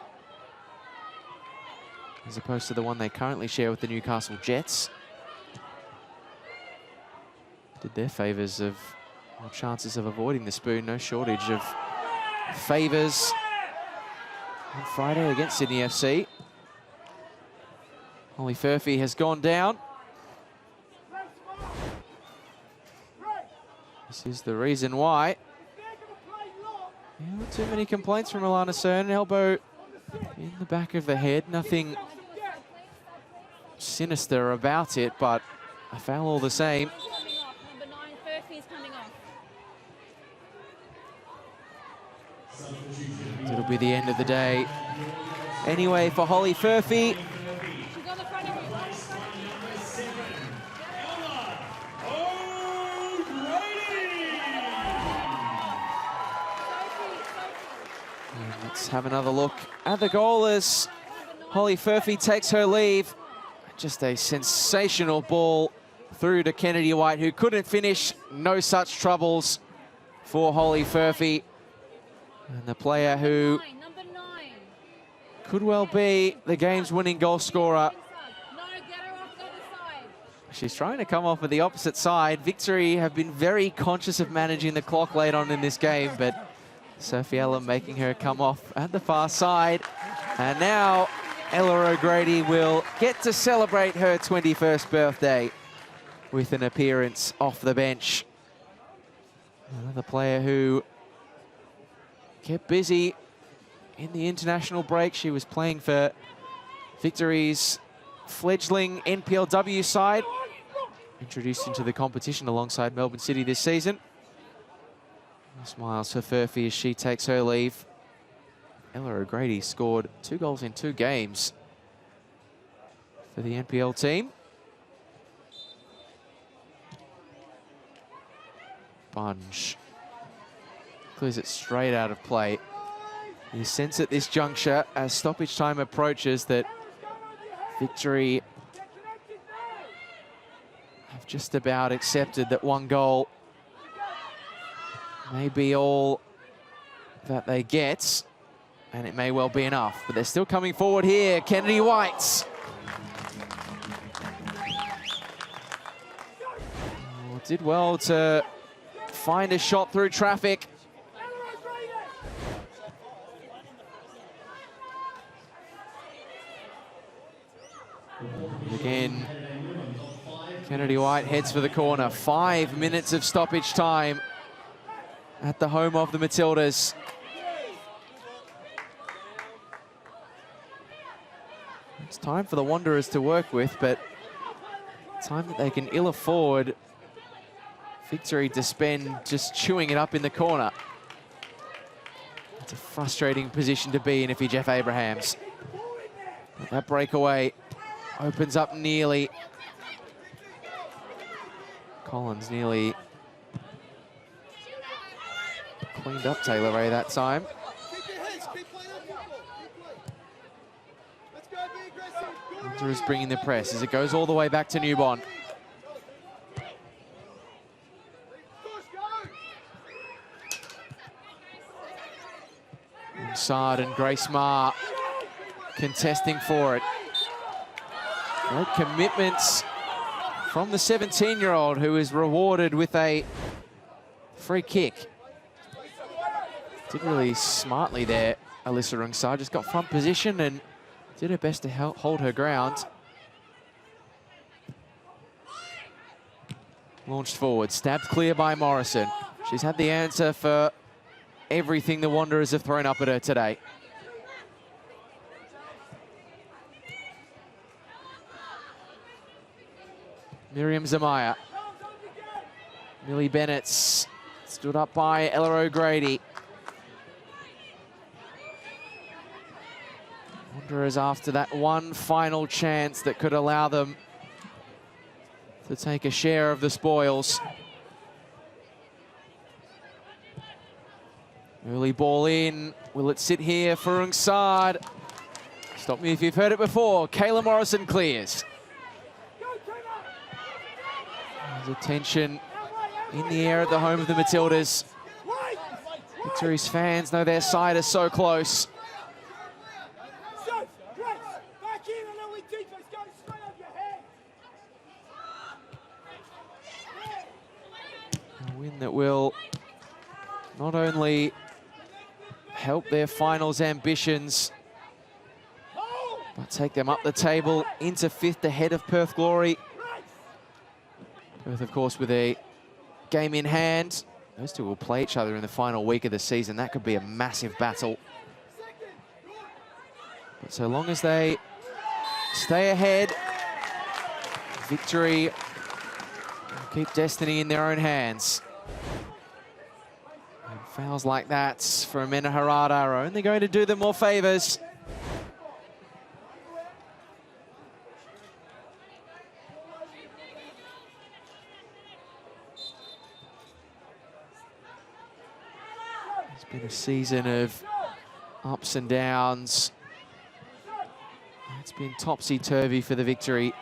as opposed to the one they currently share with the Newcastle Jets. Did their favours of, or chances of avoiding the spoon, no shortage of favours on Friday against Sydney FC. Holly Furphy has gone down. This is the reason why. Yeah, not too many complaints from Alana Cern. Elbow in the back of the head. Nothing sinister about it, but a foul all the same. Number 9, Furphy's coming off. It'll be the end of the day. Anyway, for Holly Furphy. She's on the front of you. Let's have another look at the goal as Holly Furphy takes her leave. Just a sensational ball through to Kennedy White, who couldn't finish. No such troubles for Holly Furphy. And the player who Number 9. could well be the game's winning goal scorer. No, get her off the other side. She's trying to come off at the opposite side. Victory have been very conscious of managing the clock late on in this game, but Sophie Ella making her come off at the far side. And now Ella O'Grady will get to celebrate her 21st birthday with an appearance off the bench. Another player who kept busy in the international break. She was playing for Victory's fledgling NPLW side, introduced into the competition alongside Melbourne City this season. Smiles for Furphy as she takes her leave. Ella O'Grady scored 2 goals in 2 games for the NPL team. Bunge clears it straight out of play. You sense at this juncture, as stoppage time approaches, that Victory have just about accepted that 1 goal may be all that they get, and it may well be enough, but they're still coming forward here. Kennedy White. Oh, did well to find a shot through traffic. And again, Kennedy White heads for the corner. 5 minutes of stoppage time at the home of the Matildas. It's time for the Wanderers to work with, but time that they can ill afford Victory to spend just chewing it up in the corner. It's a frustrating position to be in if you're Jeff Abrahams. But that breakaway opens up nearly. Collins nearly cleaned up Taylor Ray that time. Wanderers bringing the press as it goes all the way back to Newbon. Sard and Grace Marr contesting for it. Great commitments from the 17-year-old who is rewarded with a free kick. Did really smartly there, Alyssa Rungsar. Just got front position and did her best to hold her ground. Launched forward, stabbed clear by Morrison. She's had the answer for everything the Wanderers have thrown up at her today. Miriam Zamaya. Millie Bennett stood up by Ella O'Grady. Wanderers after that one final chance that could allow them to take a share of the spoils. Early ball in. Will it sit here for Rungsard? Stop me if you've heard it before. Kayla Morrison clears. There's a tension in the air at the home of the Matildas. Victory's fans know their side is so close. A win that will not only help their finals ambitions, but take them up the table into 5th ahead of Perth Glory. Perth, of course, with a game in hand. Those two will play each other in the final week of the season. That could be a massive battle. But so long as they stay ahead, Victory will keep destiny in their own hands. And fouls like that for Amena Harada are only going to do them more favours. It's been a season of ups and downs. It's been topsy-turvy for the Victory.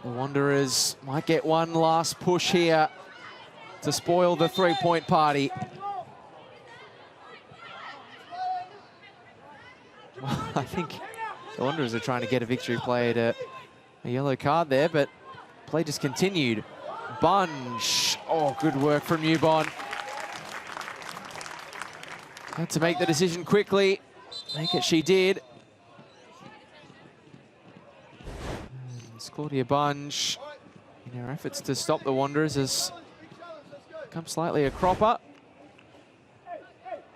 The Wanderers might get one last push here to spoil the three-point party. Well, I think the Wanderers are trying to get a Victory player a yellow card there, but play just continued. Bunge. Oh, good work from Newbon. Had to make the decision quickly. Make it she did. And Claudia Bunge, in her efforts to stop the Wanderers, has become slightly a cropper.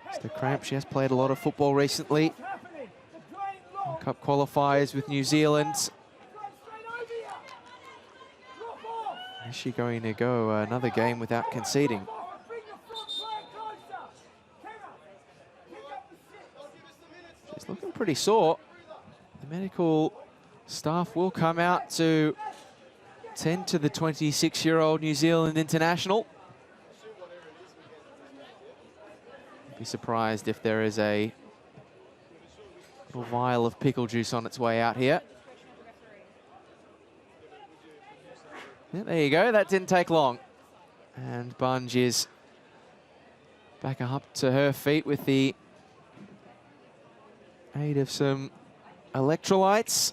It's the cramp. She has played a lot of football recently. World Cup qualifiers with New Zealand. Is she going to go another game without conceding? She's looking pretty sore. The medical staff will come out to tend to the 26-year-old New Zealand international. I'd be surprised if there is a little vial of pickle juice on its way out here. Yeah, there you go, that didn't take long. And Bunge is back up to her feet with the aid of some electrolytes.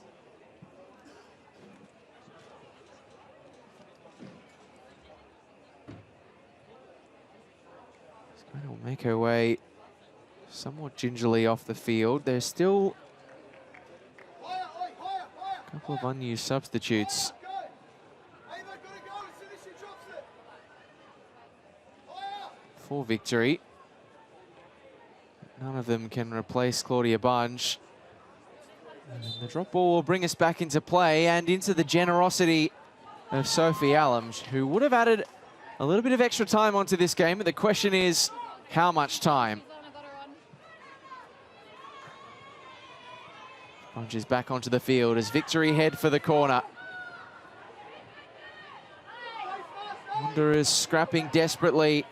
She's going to make her way somewhat gingerly off the field. There's still a couple of unused substitutes. for Victory. None of them can replace Claudia Bunge. And the drop ball will bring us back into play and into the generosity of Sophie Allum, who would have added a little bit of extra time onto this game, but the question is, how much time? Bunge is back onto the field as Victory head for the corner. Wanderers scrapping desperately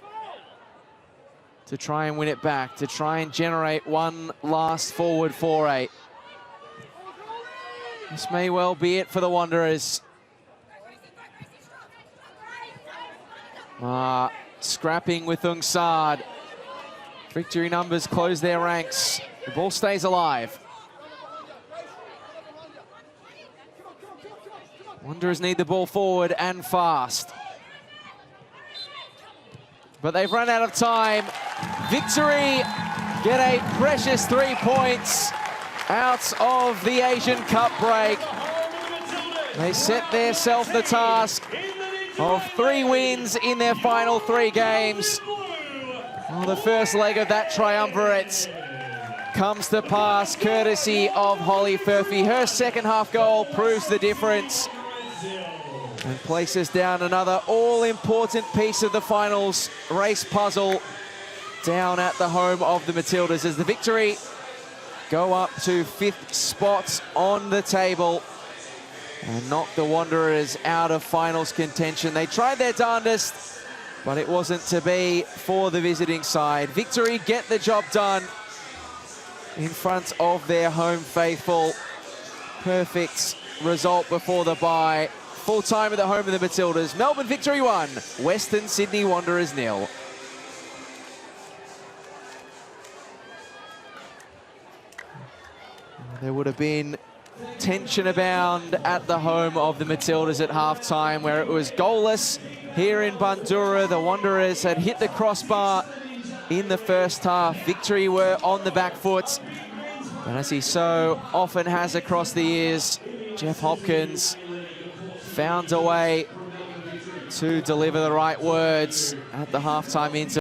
to try and win it back, to try and generate one last forward foray. This may well be it for the Wanderers. Scrapping with Ungsad. Victory numbers close their ranks. The ball stays alive. Wanderers need the ball forward and fast. But they've run out of time. Victory get a precious 3 points out of the Asian Cup break. They set themselves the task of 3 wins in their final 3 games. Well, the first leg of that triumvirate comes to pass courtesy of Holly Furphy. Her second half goal proves the difference and places down another all-important piece of the finals race puzzle down at the home of the Matildas as the Victory go up to 5th spot on the table and knock the Wanderers out of finals contention. They tried their darndest, but it wasn't to be for the visiting side. Victory get the job done in front of their home faithful. Perfect result before the bye. Full time at the home of the Matildas. Melbourne Victory 1, Western Sydney Wanderers 0. There would have been tension abound at the home of the Matildas at halftime, where it was goalless here in Bundoora. The Wanderers had hit the crossbar in the first half. Victory were on the back foot, and as he so often has across the years, Jeff Hopkins found a way to deliver the right words at the halftime interval.